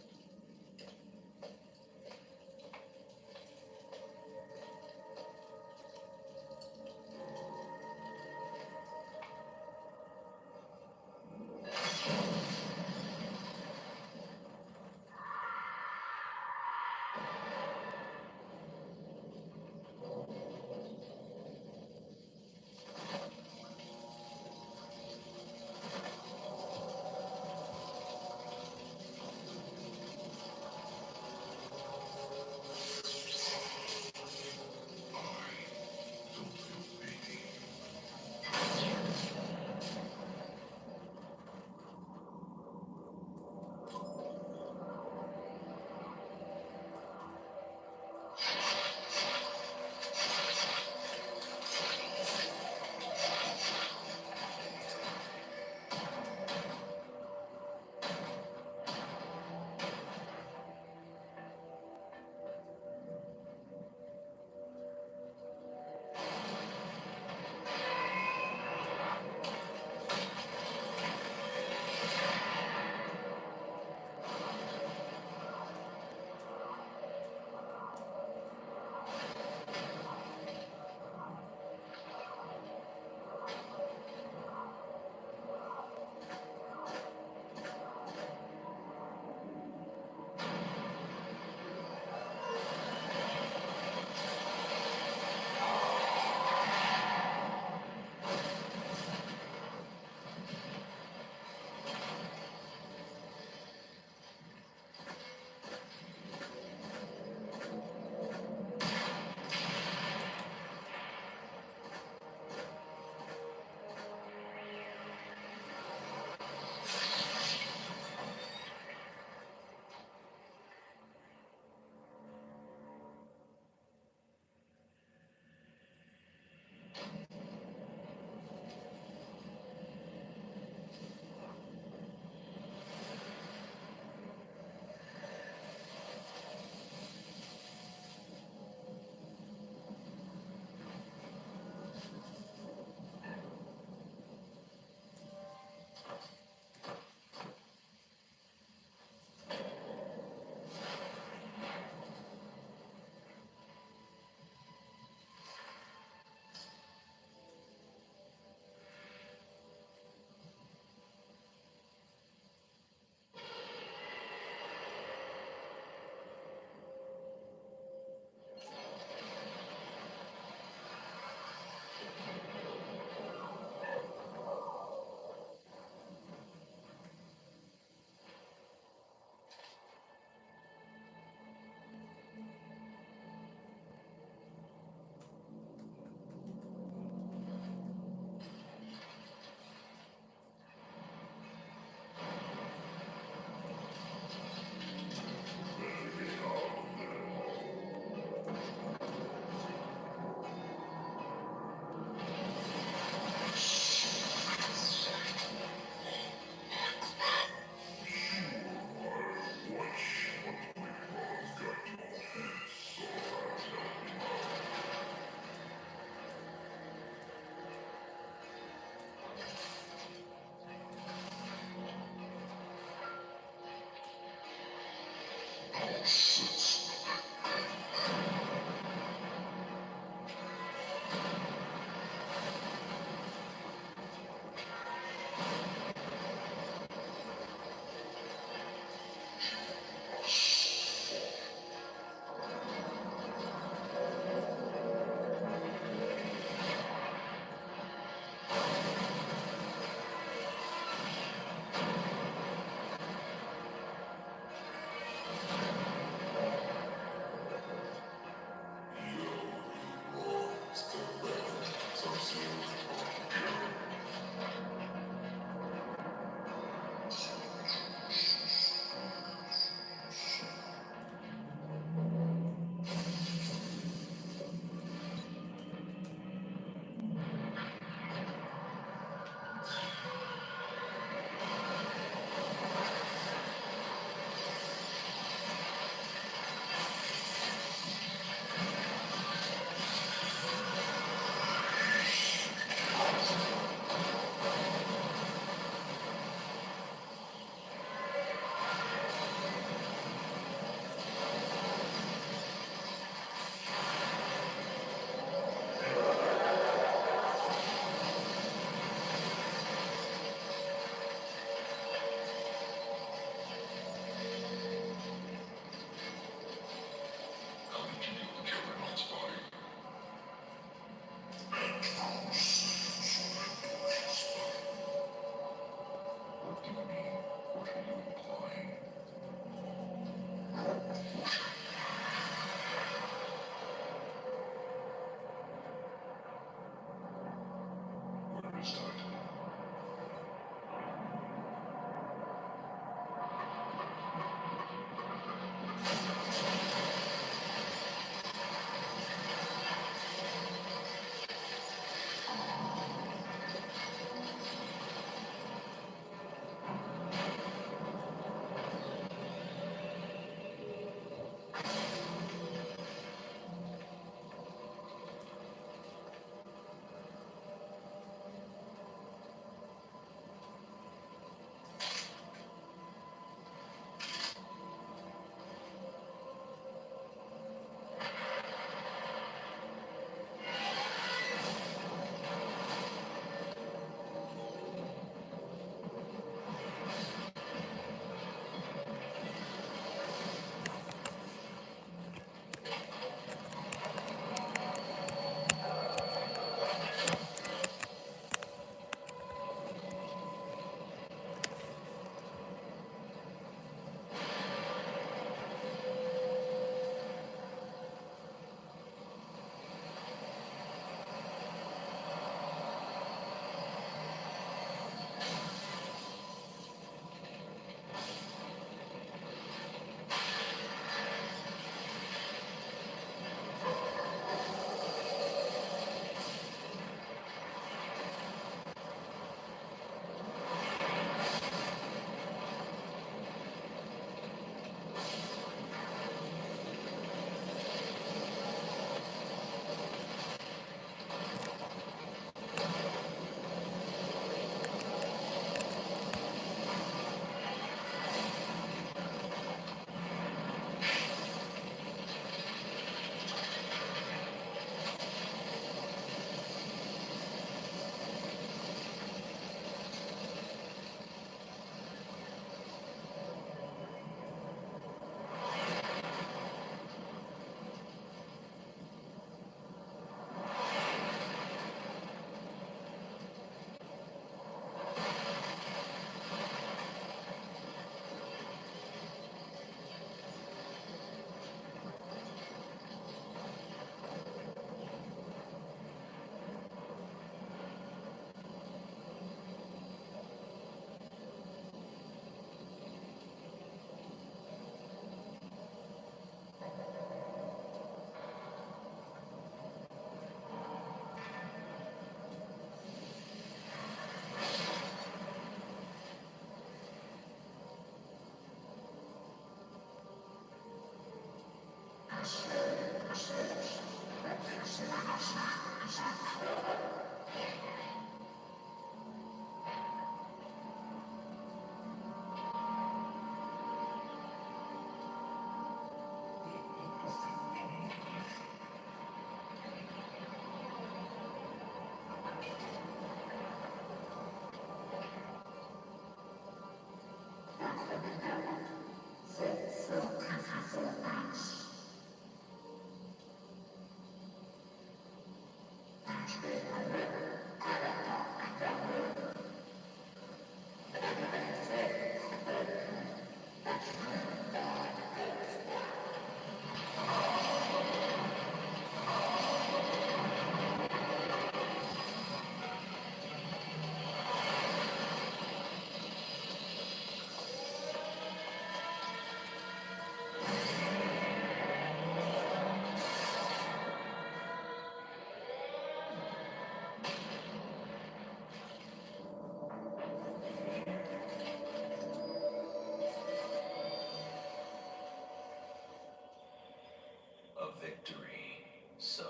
victory so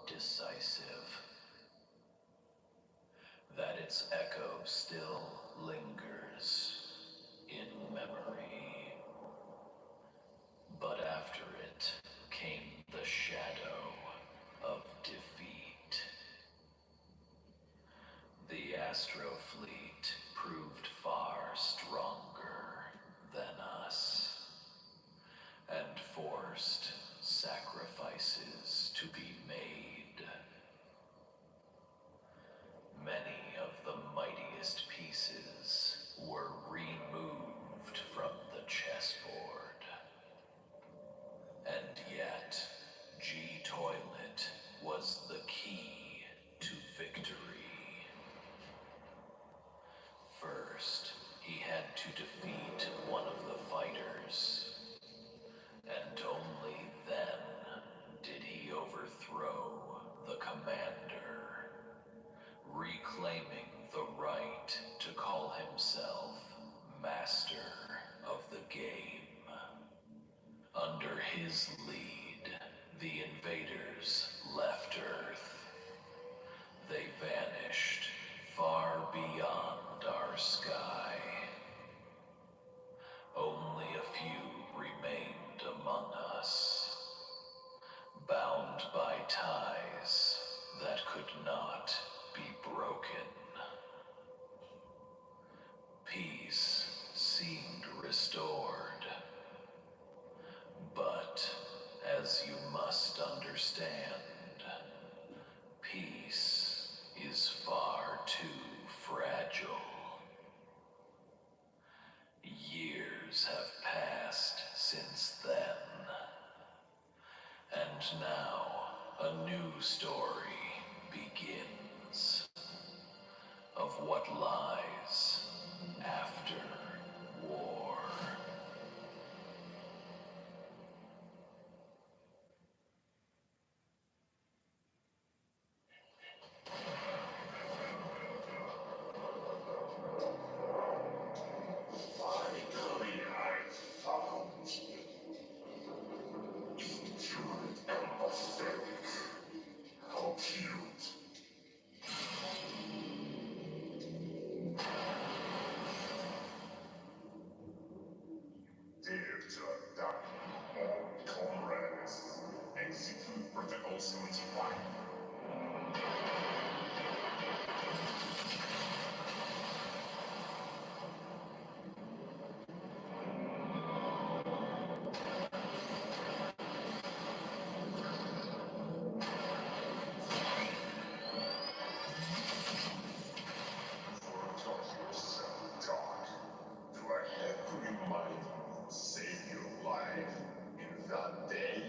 decisive that its echo still lingers in memory. But after it came the shadow of defeat. The Astro Fleet proved far stronger than us, and forced sacrifices to be made. Many of the mightiest pieces were removed from the chessboard. And yet, G-Toilet was the key to victory. First, he had to defeat one of the fighters, and only then did he overthrow the commander, reclaiming the right to call himself master of the game. Under his lead, the invaders left Earth. They vanished far beyond our sky. Only a few remained among us, bound by ties that could not be broken. Peace seemed restored, but as you must understand, peace is far too fragile. Years have passed since then, and now a new story begins of what lies after war. Finally, I found you. Injured and pathetic. How cute. Dare to attack all comrades. Execute Protocol 75. Forgot yourself, Doc. Do I have to remind you who saved your life in that day?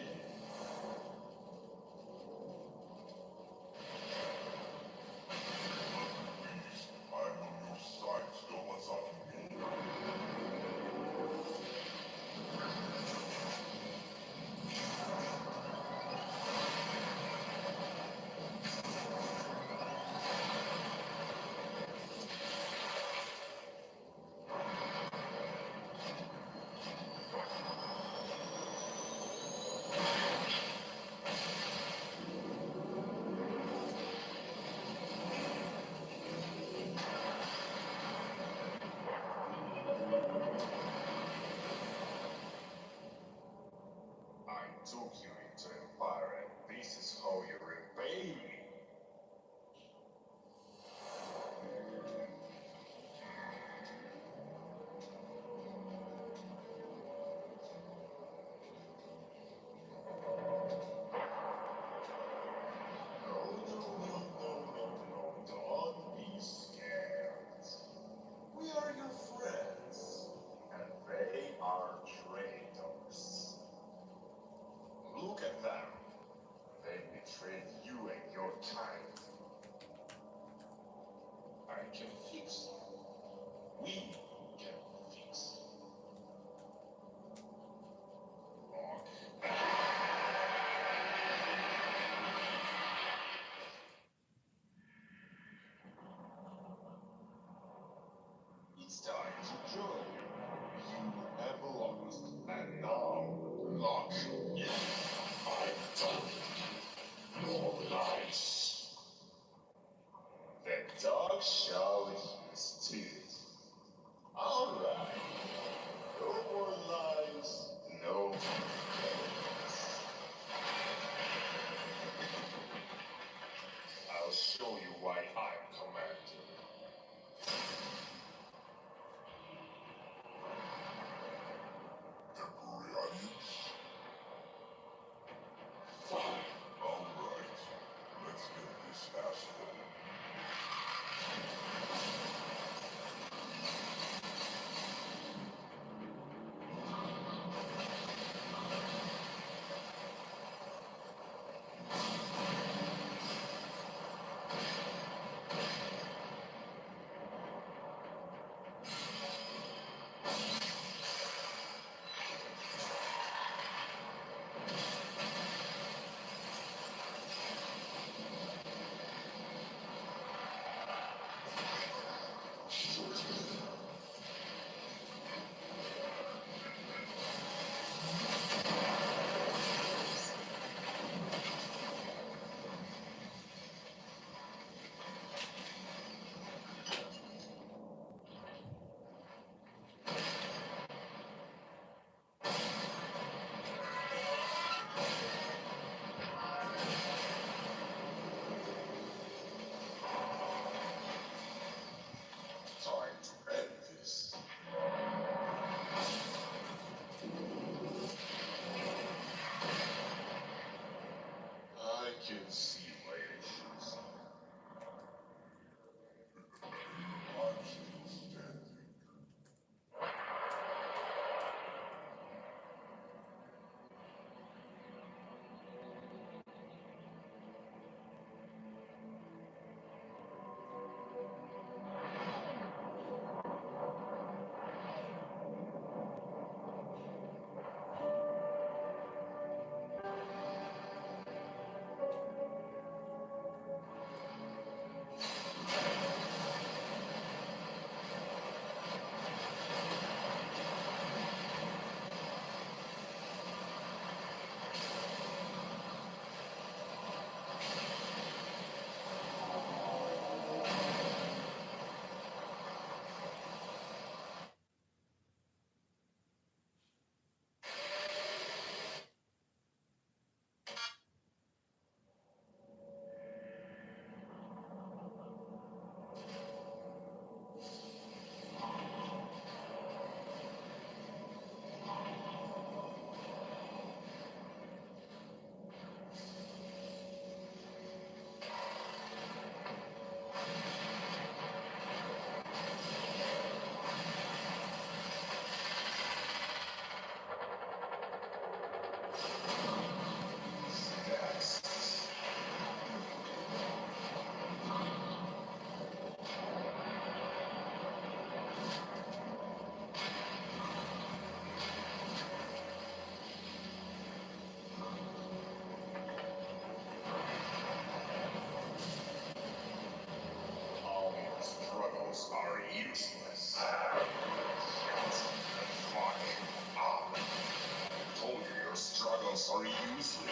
us are useless.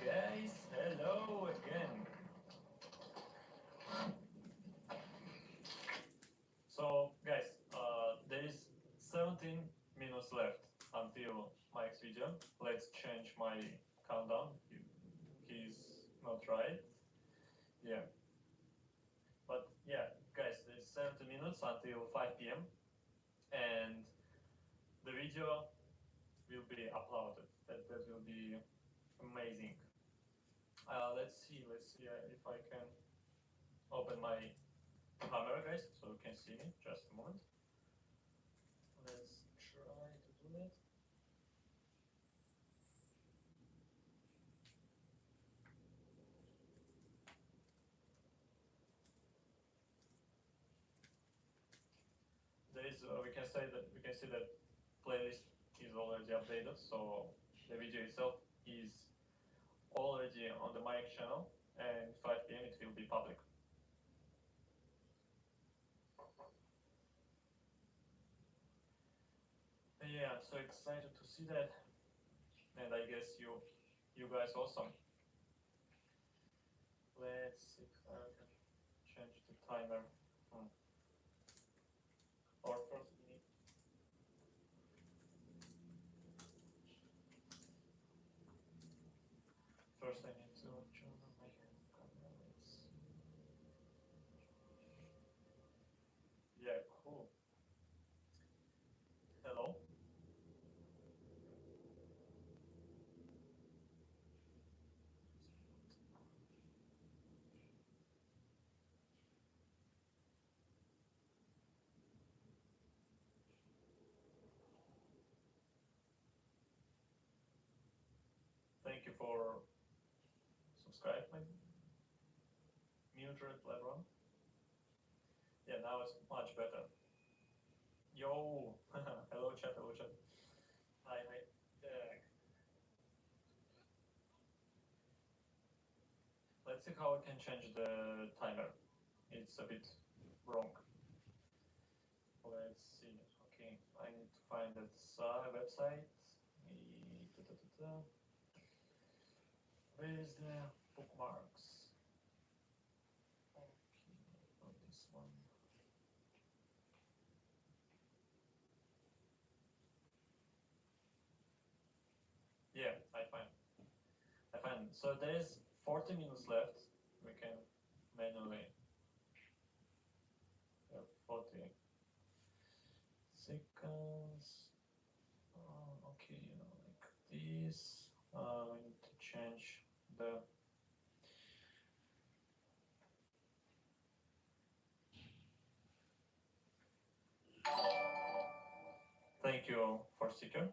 Guys, hello again. So, guys, there is 17 minutes left until Mike's video. Let's change my countdown. He's not right. Yeah. But yeah, guys, there's 70 minutes until 5 p.m. and the video will be uploaded. That will be amazing. Let's see if I can open my camera, guys, so you can see me. Just a moment. Let's try to do that. There is we can see that playlist is already updated, so the video itself is already on the mic channel, and 5 p.m. it will be public. Yeah, I'm so excited to see that, and I guess you guys also. Let's see if I can change the timer. Or first we need. First I need to turn on my camera. Let's see. Yeah, cool. Hello. Thank you for subscribe my muted LeBron. Yeah, now it's much better. Yo, hello chat, hello chat. Hi, hi. Let's see how I can change the timer. It's a bit wrong. Let's see. Okay, I need to find that website. Where is the bookmarks? Okay, not this one. Yeah, I find. So there is 40 minutes left. We can manually 40 seconds. Okay, like this. We need to change the. Thank you for secure.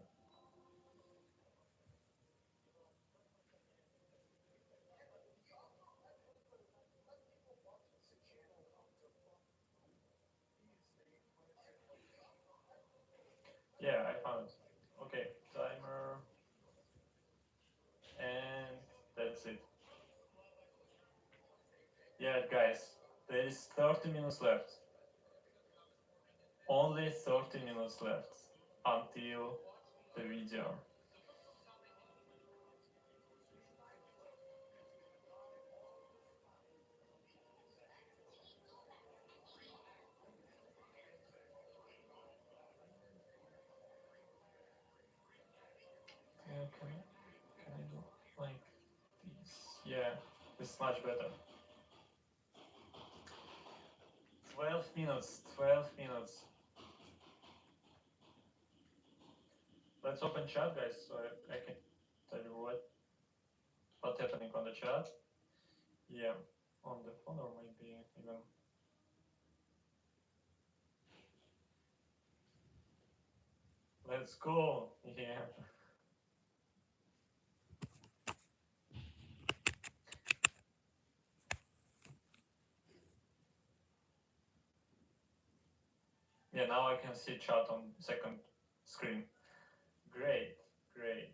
Yeah, I found it. Okay, timer. And that's it. Yeah, guys, there is 30 minutes left. Only 30 minutes left until the video. Yeah, can I do like this? Yeah, this is much better. 12 minutes, 12 minutes. Let's open chat, guys, so I can tell you what's happening on the chat. Yeah, on the phone or maybe even. Let's go. Yeah. Yeah, now I can see chat on second screen. Great, great.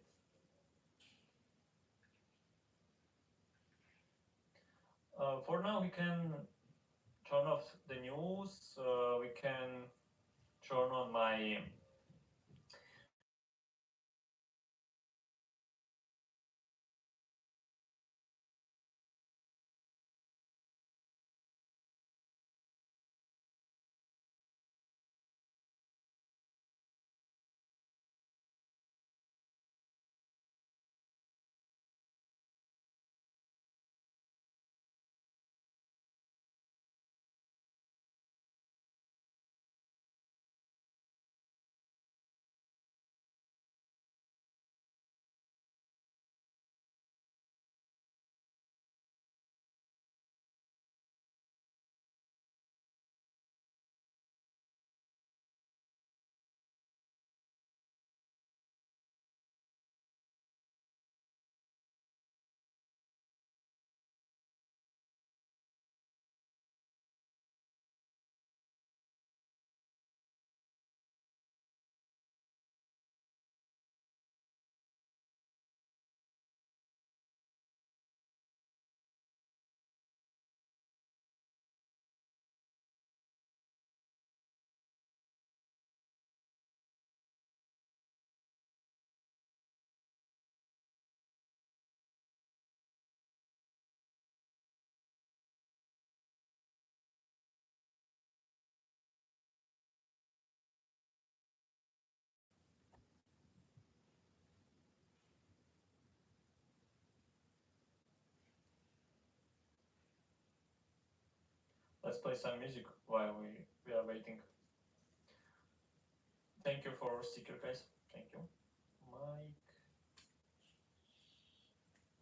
For now, we can turn off the news. We can turn on my let's play some music while we are waiting. Thank you for sticker, guys. Thank you. Mike.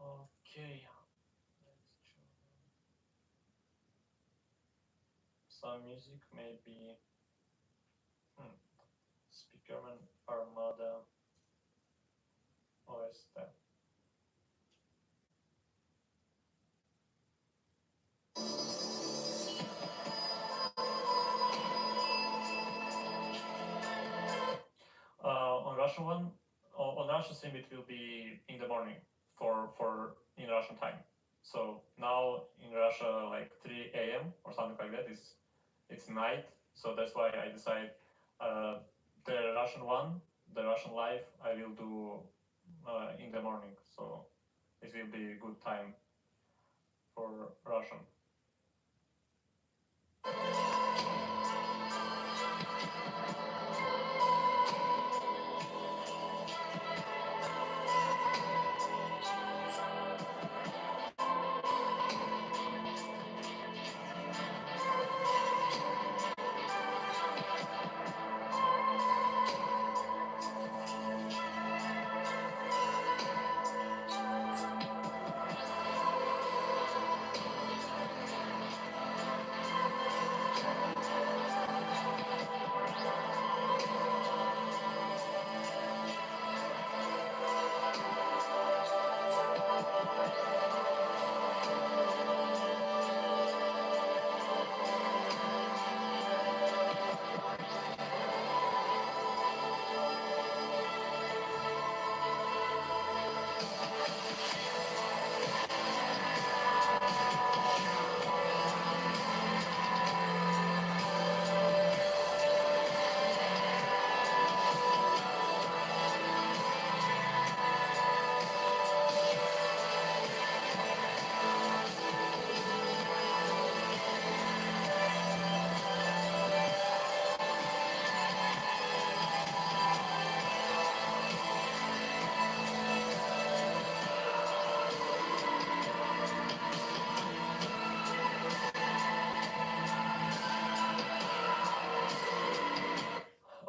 Okay. Let's try some music, maybe. Speakerman Armada OST. On Russian one, on Russian stream it will be in the morning for in Russian time. So now in Russia like 3 a.m. or something like that. It's night, so that's why I decided the Russian one, the Russian live, I will do in the morning. So it will be a good time for Russian.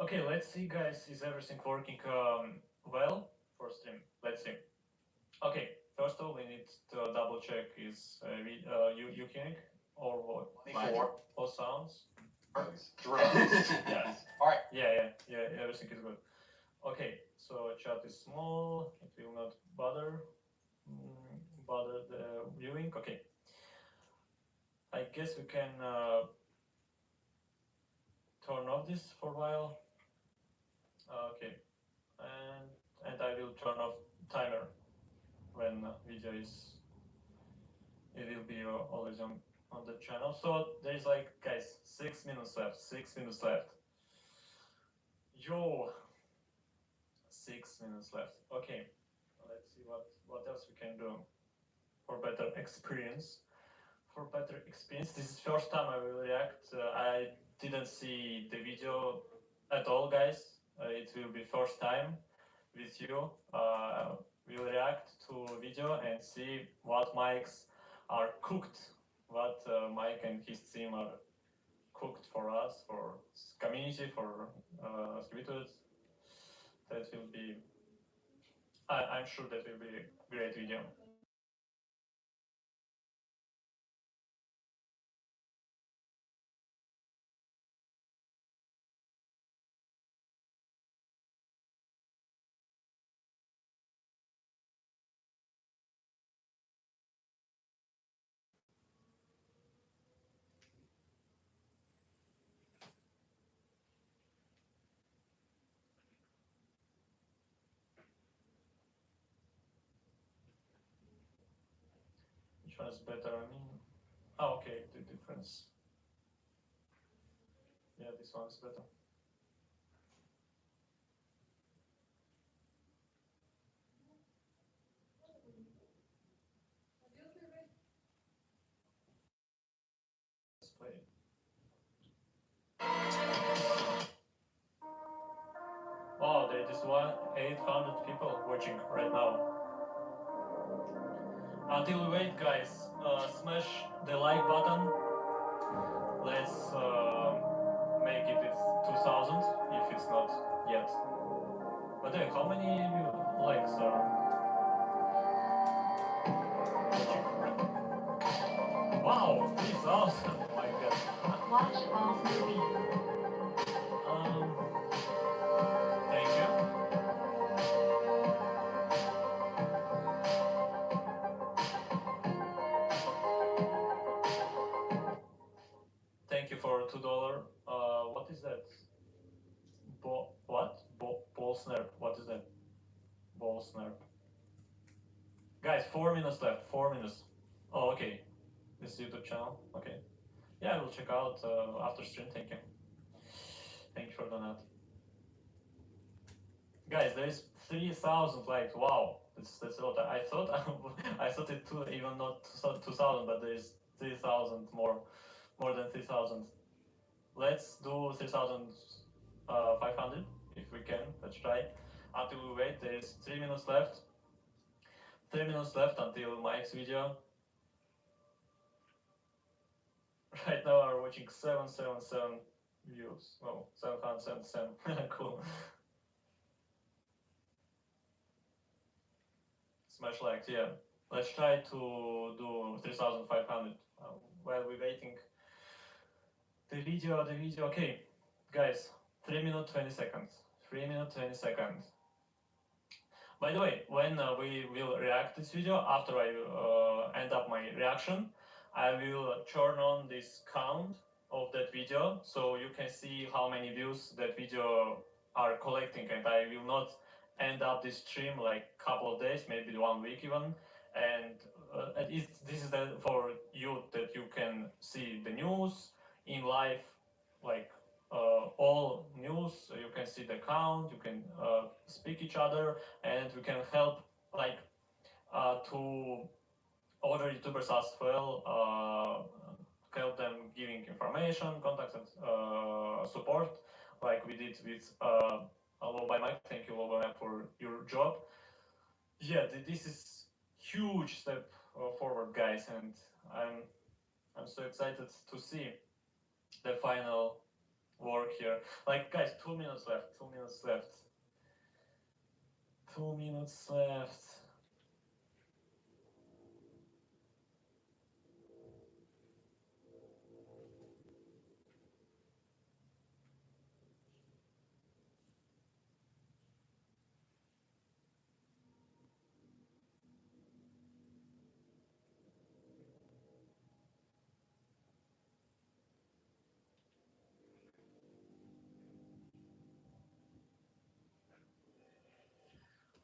Okay, let's see, guys. Is everything working well for stream? Let's see. Okay, first of all, we need to double check is Euconic or what? Or sounds? Yes. Alright. Yeah, everything is good. Okay, so chat is small, it will not bother the viewing. Okay. I guess we can turn off this for a while. Okay, and I will turn off timer when video is. It will be always on the channel. So there is like, guys, 6 minutes left. 6 minutes left. Yo, 6 minutes left. Okay, let's see what else we can do for better experience. This is first time I will react. I didn't see the video at all, guys. It will be first time with you. We'll react to video and see what mics are cooked, what Mike and his team are cooked for us, for community, for Skibidi Toilet. That will be, I'm sure that will be a great video. Which one is better? I mean, oh, okay, the difference. Yeah, this one is better. Let's play it. Oh, there is 800 people watching right now. Until we wait, guys, smash the like button. Let's make it 2000 if it's not yet. But how many likes are watching? Wow, 3000! Oh my god. Watch Ball's movie. Thank you. Thank you for $2. What is that? Ball snap. What is that? Ball snap. Guys, 4 minutes left. 4 minutes. Oh, okay. This is YouTube channel. Okay. Yeah, I will check out after stream. Thank you. Thank you for donate. Guys, there is 3,000 likes. Wow, that's a lot. I thought I thought it even not 2,000, but there is 3,000 more than 3,000. Let's do 3,500 if we can. Let's try. Until we wait, there is 3 minutes left. 3 minutes left until Mike's video. Right now are watching 777 views. Oh, 777. Cool. Smash likes, yeah. Let's try to do 3,500 while we're waiting the video. Okay, guys, 3 minutes 20 seconds. 3 minutes 20 seconds. By the way, when we will react this video, after I end up my reaction, I will turn on this count of that video so you can see how many views that video are collecting, and I will not end up this stream like couple of days, maybe 1 week even, and this is for you that you can see the news in live, like all news. You can see the count, you can speak each other, and we can help like to other YouTubers as well, help them giving information, contacts, and support, like we did with Low by Mike. Thank you, Low by Mike, for your job. Yeah, this is huge step forward, guys, and I'm so excited to see the final work here. Like, guys, 2 minutes left. 2 minutes left. 2 minutes left.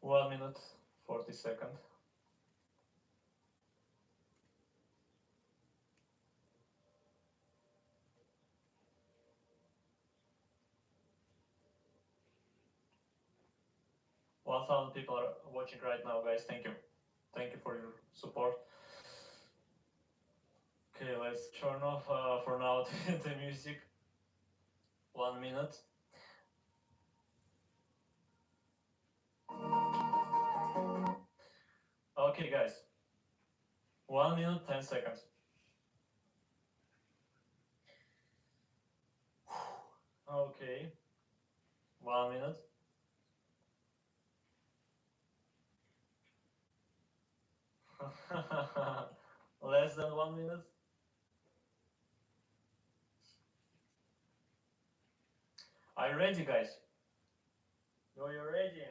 One minute, 40 seconds. $1,000 people are watching right now, guys. Thank you. Thank you for your support. Okay, let's turn off for now the music. 1 minute. Okay, guys. 1 minute, 10 seconds. Okay. 1 minute. Less than 1 minute. Are you ready, guys? Are you ready?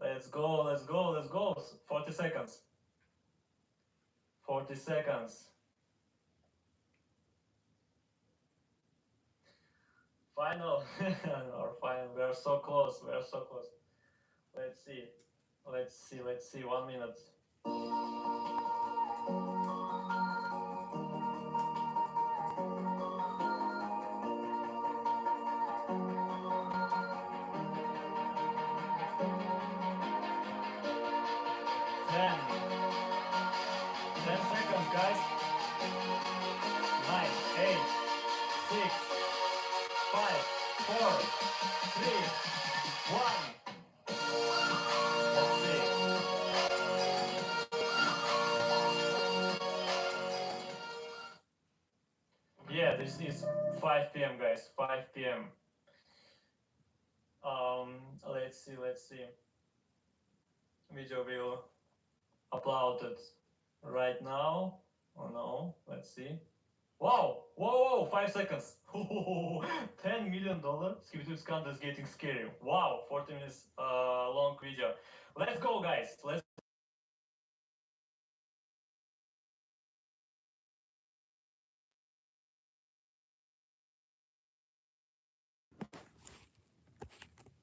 Let's go, let's go, let's go. 40 seconds. 40 seconds. Final. Or final. We are so close. We are so close. Let's see. Let's see. Let's see. 1 minute. Ten seconds, guys. 9, 8, 6, 5, 4, 3, 1. Let's see. Yeah, this is 5 p.m. guys. 5 p.m. Let's see. Video will upload it right now or no? Let's see. Wow! Whoa! 5 seconds. $10 million. Skibidi Toilet is getting scary. Wow! 40 minutes long video. Let's go, guys. Let's.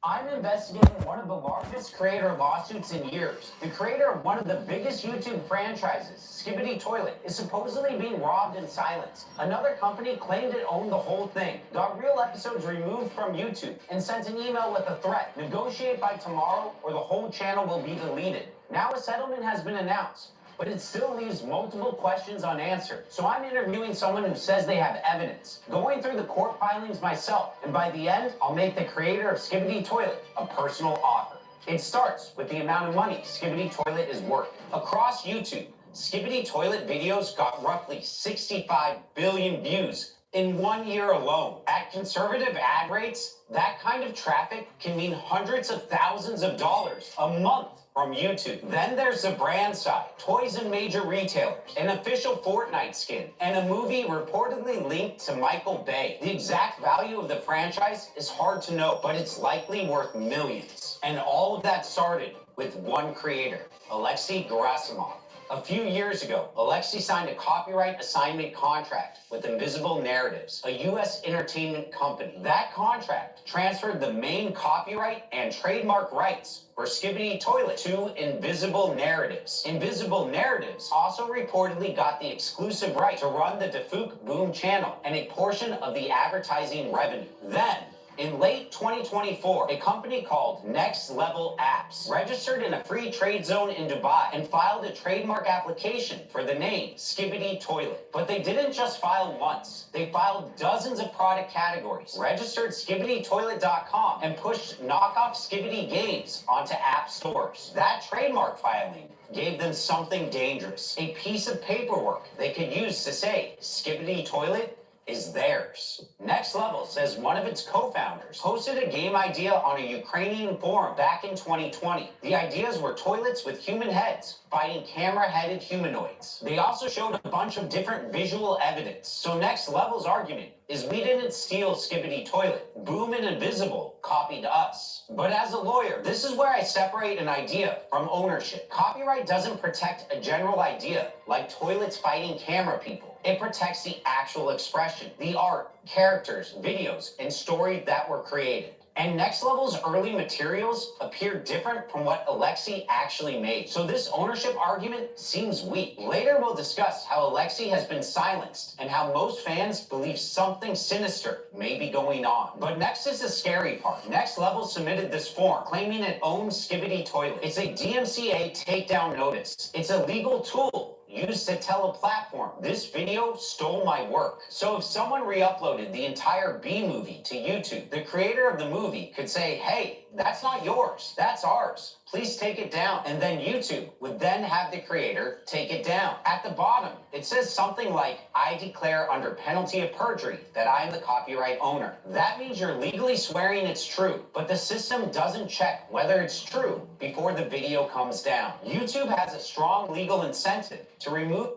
I'm investigating one of the largest creator lawsuits in years. The creator of one of the biggest YouTube franchises, Skibidi Toilet, is supposedly being robbed in silence. Another company claimed it owned the whole thing, got real episodes removed from YouTube, and sent an email with a threat: negotiate by tomorrow or the whole channel will be deleted. Now a settlement has been announced, but it still leaves multiple questions unanswered. So I'm interviewing someone who says they have evidence, going through the court filings myself, and by the end, I'll make the creator of Skibidi Toilet a personal offer. It starts with the amount of money Skibidi Toilet is worth. Across YouTube, Skibidi Toilet videos got roughly 65 billion views in 1 year alone. At conservative ad rates, that kind of traffic can mean hundreds of thousands of dollars a month from YouTube. Then there's the brand side. Toys and major retailers, an official Fortnite skin, and a movie reportedly linked to Michael Bay. The exact value of the franchise is hard to know, but it's likely worth millions. And all of that started with one creator, Alexei Gerasimov. A few years ago, Alexei signed a copyright assignment contract with Invisible Narratives, a U.S. entertainment company. That contract transferred the main copyright and trademark rights for Skibidi Toilet to Invisible Narratives. Invisible Narratives also reportedly got the exclusive right to run the Defuk Boom channel and a portion of the advertising revenue. Then, in late 2024, a company called Next Level Apps registered in a free trade zone in Dubai and filed a trademark application for the name Skibidi Toilet. But they didn't just file once. They filed dozens of product categories, registered SkibidiToilet.com, and pushed knockoff Skibidi games onto app stores. That trademark filing gave them something dangerous, a piece of paperwork they could use to say, Skibidi Toilet is theirs. Next Level says one of its co-founders posted a game idea on a Ukrainian forum back in 2020. The ideas were toilets with human heads fighting camera-headed humanoids. They also showed a bunch of different visual evidence. So Next Level's argument is we didn't steal Skibidi Toilet. Boom and Invisible copied us. But as a lawyer, this is where I separate an idea from ownership. Copyright doesn't protect a general idea like toilets fighting camera people. It protects the actual expression, the art, characters, videos, and story that were created. And Next Level's early materials appear different from what Alexei actually made. So this ownership argument seems weak. Later we'll discuss how Alexei has been silenced and how most fans believe something sinister may be going on. But next is the scary part. Next Level submitted this form claiming it owns Skibidi Toilet. It's a DMCA takedown notice. It's a legal tool used to tell a platform, this video stole my work. So if someone re-uploaded the entire B movie to YouTube, the creator of the movie could say, hey, that's not yours, that's ours. Please take it down. And then YouTube would then have the creator take it down. At the bottom, it says something like, I declare under penalty of perjury that I am the copyright owner. That means you're legally swearing it's true, but the system doesn't check whether it's true before the video comes down. YouTube has a strong legal incentive to remove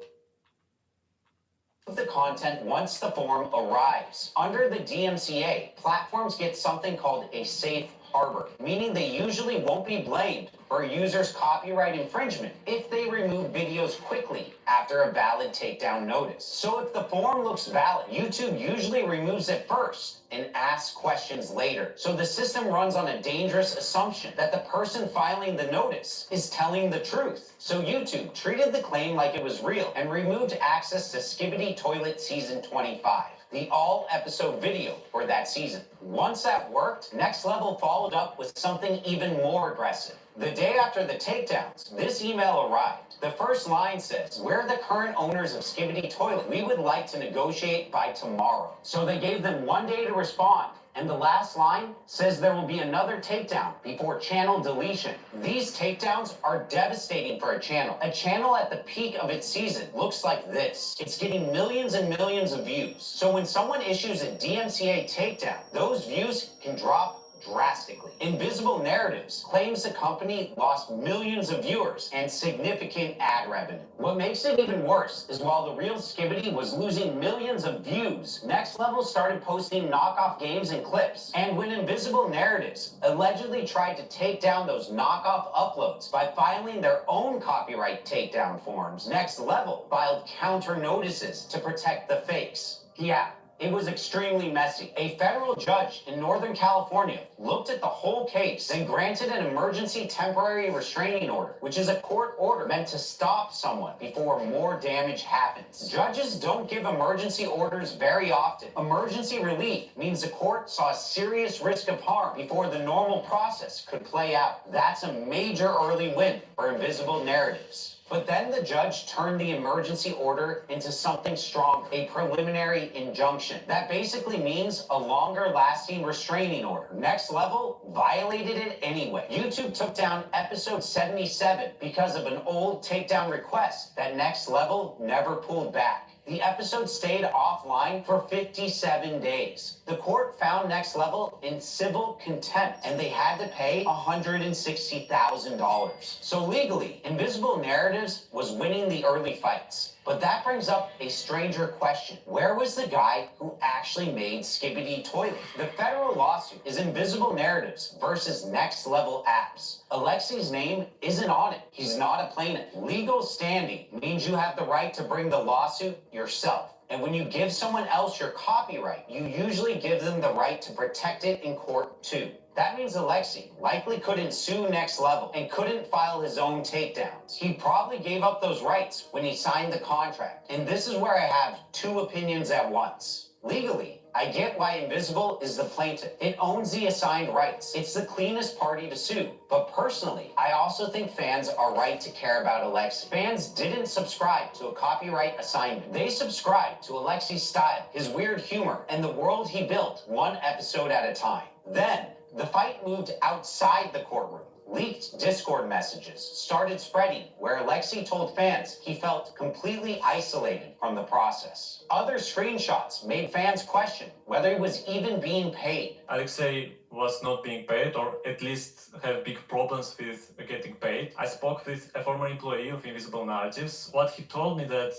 the content once the form arrives. Under the DMCA, platforms get something called a safe harbor, meaning they usually won't be blamed for a user's copyright infringement if they remove videos quickly after a valid takedown notice. So if the form looks valid, YouTube usually removes it first and asks questions later. So the system runs on a dangerous assumption that the person filing the notice is telling the truth. So YouTube treated the claim like it was real and removed access to Skibidi Toilet Season 25. The all-episode video for that season. Once that worked, Next Level followed up with something even more aggressive. The day after the takedowns, this email arrived. The first line says, we're the current owners of Skibidi Toilet. We would like to negotiate by tomorrow. So they gave them 1 day to respond. And the last line says there will be another takedown before channel deletion. These takedowns are devastating for a channel. A channel at the peak of its season looks like this. It's getting millions and millions of views. So when someone issues a DMCA takedown, those views can drop drastically. Invisible Narratives claims the company lost millions of viewers and significant ad revenue. What makes it even worse is while the real Skibidi was losing millions of views, Next Level started posting knockoff games and clips. And when Invisible Narratives allegedly tried to take down those knockoff uploads by filing their own copyright takedown forms, Next Level filed counter notices to protect the fakes. Yeah. It was extremely messy. A federal judge in Northern California looked at the whole case and granted an emergency temporary restraining order, which is a court order meant to stop someone before more damage happens. Judges don't give emergency orders very often. Emergency relief means the court saw a serious risk of harm before the normal process could play out. That's a major early win for Invisible Narratives. But then the judge turned the emergency order into something strong, a preliminary injunction. That basically means a longer-lasting restraining order. Next Level violated it anyway. YouTube took down episode 77 because of an old takedown request that Next Level never pulled back. The episode stayed offline for 57 days. The court found Next Level in civil contempt, and they had to pay $160,000. So legally, Invisible Narratives was winning the early fights. But that brings up a stranger question. Where was the guy who actually made Skibidi Toilet? The federal lawsuit is Invisible Narratives versus Next Level Apps. Alexei's name isn't on it. He's not a plaintiff. Legal standing means you have the right to bring the lawsuit yourself. And when you give someone else your copyright, you usually give them the right to protect it in court too. That means Alexei likely couldn't sue Next Level and couldn't file his own takedowns. He probably gave up those rights when he signed the contract. And this is where I have two opinions at once. Legally, I get why Invisible is the plaintiff. It owns the assigned rights. It's the cleanest party to sue. But personally, I also think fans are right to care about Alexei. Fans didn't subscribe to a copyright assignment. They subscribed to Alexei's style, his weird humor, and the world he built one episode at a time. Then, the fight moved outside the courtroom. leaked Discord messages started spreading where Alexei told fans he felt completely isolated from the process. Other screenshots made fans question whether he was even being paid. Alexei was not being paid, or at least have big problems with getting paid. I spoke with a former employee of Invisible Narratives. What he told me that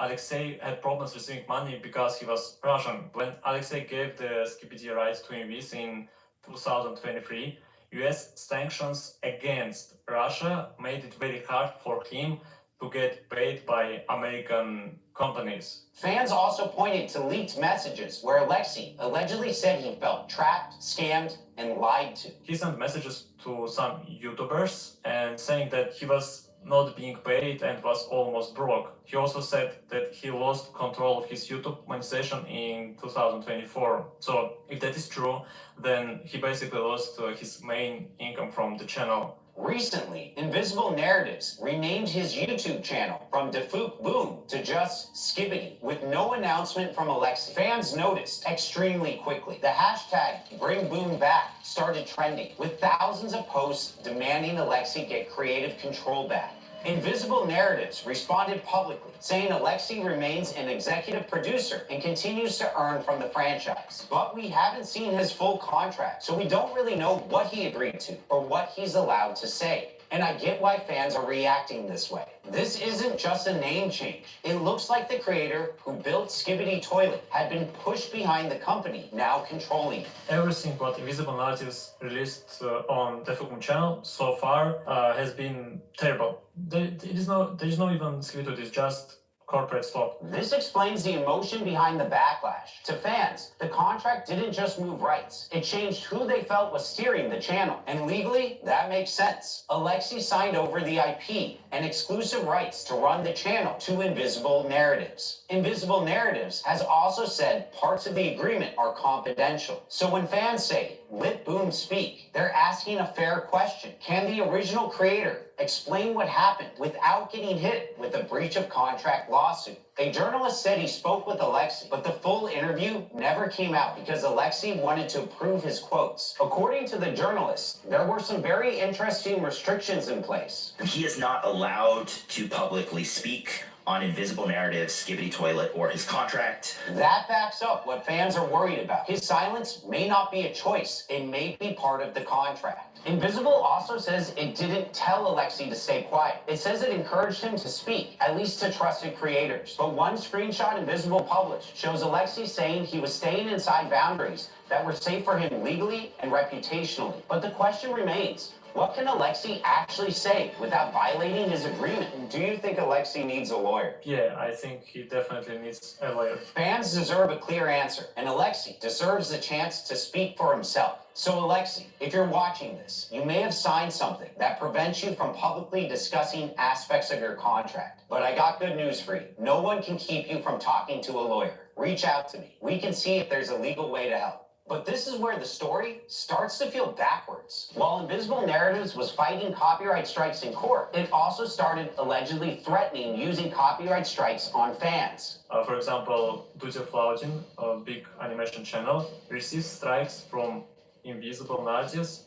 Alexei had problems receiving money because he was Russian. When Alexei gave the Skibidi rights to Invis in 2023, US sanctions against Russia made it very hard for him to get paid by American companies. Fans also pointed to leaked messages where Alexei allegedly said he felt trapped, scammed, and lied to. He sent messages to some YouTubers and saying that he was not being paid and was almost broke. He also said that he lost control of his YouTube monetization in 2024. So if that is true, then he basically lost his main income from the channel. Recently, Invisible Narratives renamed his YouTube channel from Defuk Boom to just Skibidi, with no announcement from Alexei. Fans noticed extremely quickly. The hashtag #BringBoomBack started trending, with thousands of posts demanding Alexei get creative control back. Invisible Narratives responded publicly, saying Alexei remains an executive producer and continues to earn from the franchise. But we haven't seen his full contract, so we don't really know what he agreed to or what he's allowed to say. And I get why fans are reacting this way. This isn't just a name change. It looks like the creator who built Skibidi Toilet had been pushed behind the company, now controlling it. Everything what Invisible Narratives released on the Fukum channel so far has been terrible. There is no even Skibidi, it's just corporate slop. This explains the emotion behind the backlash. To fans, the contract didn't just move rights. It changed who they felt was steering the channel. And legally, that makes sense. Alexei signed over the IP and exclusive rights to run the channel to Invisible Narratives. Invisible Narratives has also said parts of the agreement are confidential. So when fans say, "Let Boom speak," they're asking a fair question. Can the original creator explain what happened without getting hit with a breach of contract lawsuit? A journalist said he spoke with Alexei, but the full interview never came out because Alexei wanted to approve his quotes. According to the journalist, there were some very interesting restrictions in place. He is not allowed to publicly speak on Invisible Narratives, Skibidi Toilet, or his contract. That backs up what fans are worried about. His silence may not be a choice. It may be part of the contract. Invisible also says it didn't tell Alexei to stay quiet. It says it encouraged him to speak, at least to trusted creators. But one screenshot Invisible published shows Alexei saying he was staying inside boundaries that were safe for him legally and reputationally. But the question remains, what can Alexei actually say without violating his agreement? Do you think Alexei needs a lawyer? Yeah, I think he definitely needs a lawyer. Fans deserve a clear answer, and Alexei deserves the chance to speak for himself. So Alexei, if you're watching this, you may have signed something that prevents you from publicly discussing aspects of your contract. But I got good news for you. No one can keep you from talking to a lawyer. Reach out to me. We can see if there's a legal way to help. But this is where the story starts to feel backwards. While Invisible Narratives was fighting copyright strikes in court, it also started allegedly threatening using copyright strikes on fans. For example, Dutya Flautin, a big animation channel, received strikes from Invisible Narratives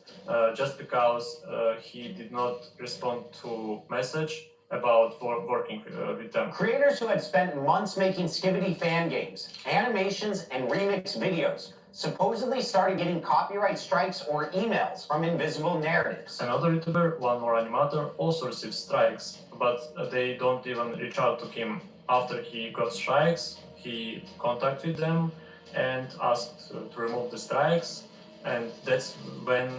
just because he did not respond to message about working with them. Creators who had spent months making Skibidi fan games, animations, and remix videos supposedly started getting copyright strikes or emails from Invisible Narratives. Another YouTuber, one more animator, also received strikes, but they don't even reach out to him. After he got strikes, he contacted them and asked to remove the strikes, and that's when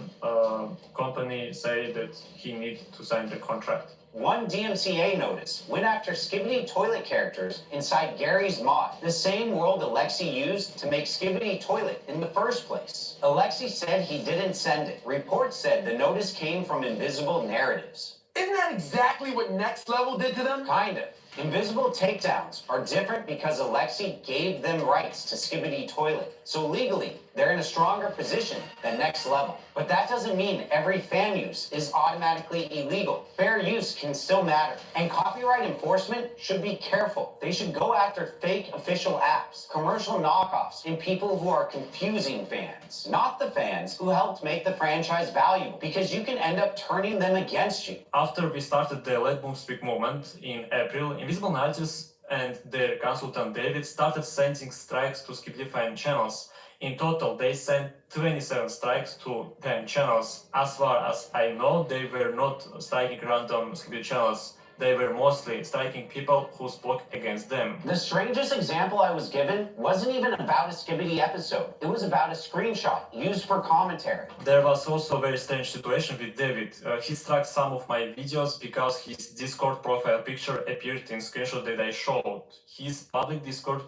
company say that he needs to sign the contract. One DMCA notice went after Skibidi Toilet characters inside Gary's mod, the same world Alexei used to make Skibidi Toilet in the first place. Alexei said he didn't send it. Reports said the notice came from Invisible Narratives. Isn't that exactly what Next Level did to them? Kind of. Invisible takedowns are different because Alexei gave them rights to Skibidi Toilet. So legally, they're in a stronger position than Next Level. But that doesn't mean every fan use is automatically illegal. Fair use can still matter. And copyright enforcement should be careful. They should go after fake official apps, commercial knockoffs, and people who are confusing fans, not the fans who helped make the franchise valuable, because you can end up turning them against you. After we started the Let Boom Speak movement in April, Invisible Narratives and their consultant David started sending strikes to Skibidi fan channels. In total, they sent 27 strikes to fan channels. As far as I know, they were not striking random Skibidi channels. They were mostly striking people who spoke against them. The strangest example I was given wasn't even about a Skibidi episode. It was about a screenshot used for commentary. There was also a very strange situation with David. He struck some of my videos because his Discord profile picture appeared in screenshot that I showed. His public Discord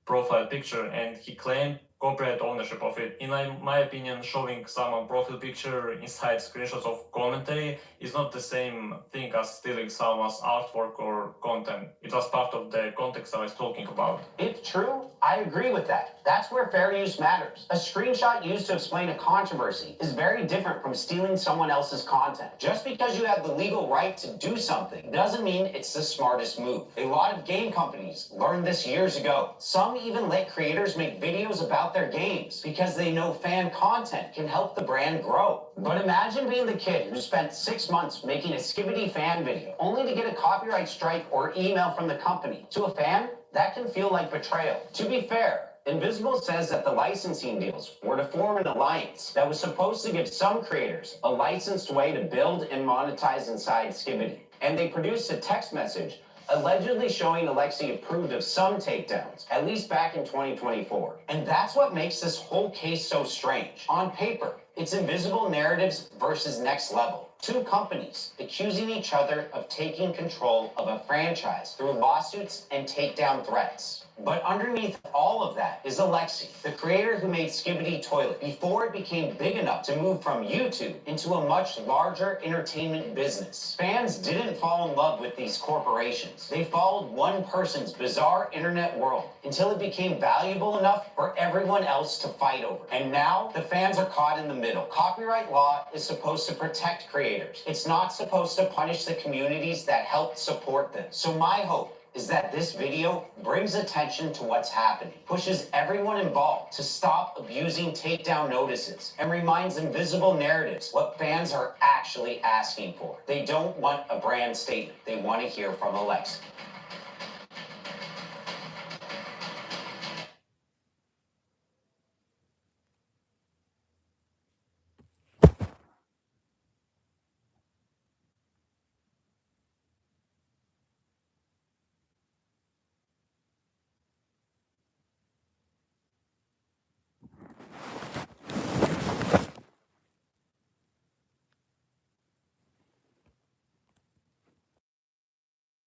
profile picture, and he claimed copyright ownership of it. In my opinion, showing someone profile picture inside screenshots of commentary is not the same thing as stealing someone's artwork or content. It was part of the context I was talking about. If true, I agree with that. That's where fair use matters. A screenshot used to explain a controversy is very different from stealing someone else's content. Just because you have the legal right to do something doesn't mean it's the smartest move. A lot of game companies learned this years ago. Some even let creators make videos about their games because they know fan content can help the brand grow. But imagine being the kid who spent 6 months making a Skibidi fan video only to get a copyright strike or email from the company. To a fan, that can feel like betrayal. To be fair, Invisible says that the licensing deals were to form an alliance that was supposed to give some creators a licensed way to build and monetize inside Skibidi. And they produced a text message allegedly showing Alexi approved of some takedowns, at least back in 2024. And that's what makes this whole case so strange. On paper, it's Invisible Narratives versus Next Level. Two companies accusing each other of taking control of a franchise through lawsuits and takedown threats. But underneath all of that is Alexi, the creator who made Skibidi Toilet before it became big enough to move from YouTube into a much larger entertainment business. Fans didn't fall in love with these corporations. They followed one person's bizarre internet world until it became valuable enough for everyone else to fight over. And now the fans are caught in the middle. Copyright law is supposed to protect creators. It's not supposed to punish the communities that helped support them. So my hope is that this video brings attention to what's happening, pushes everyone involved to stop abusing takedown notices, and reminds Invisible Narratives what fans are actually asking for. They don't want a brand statement. They want to hear from Alexi.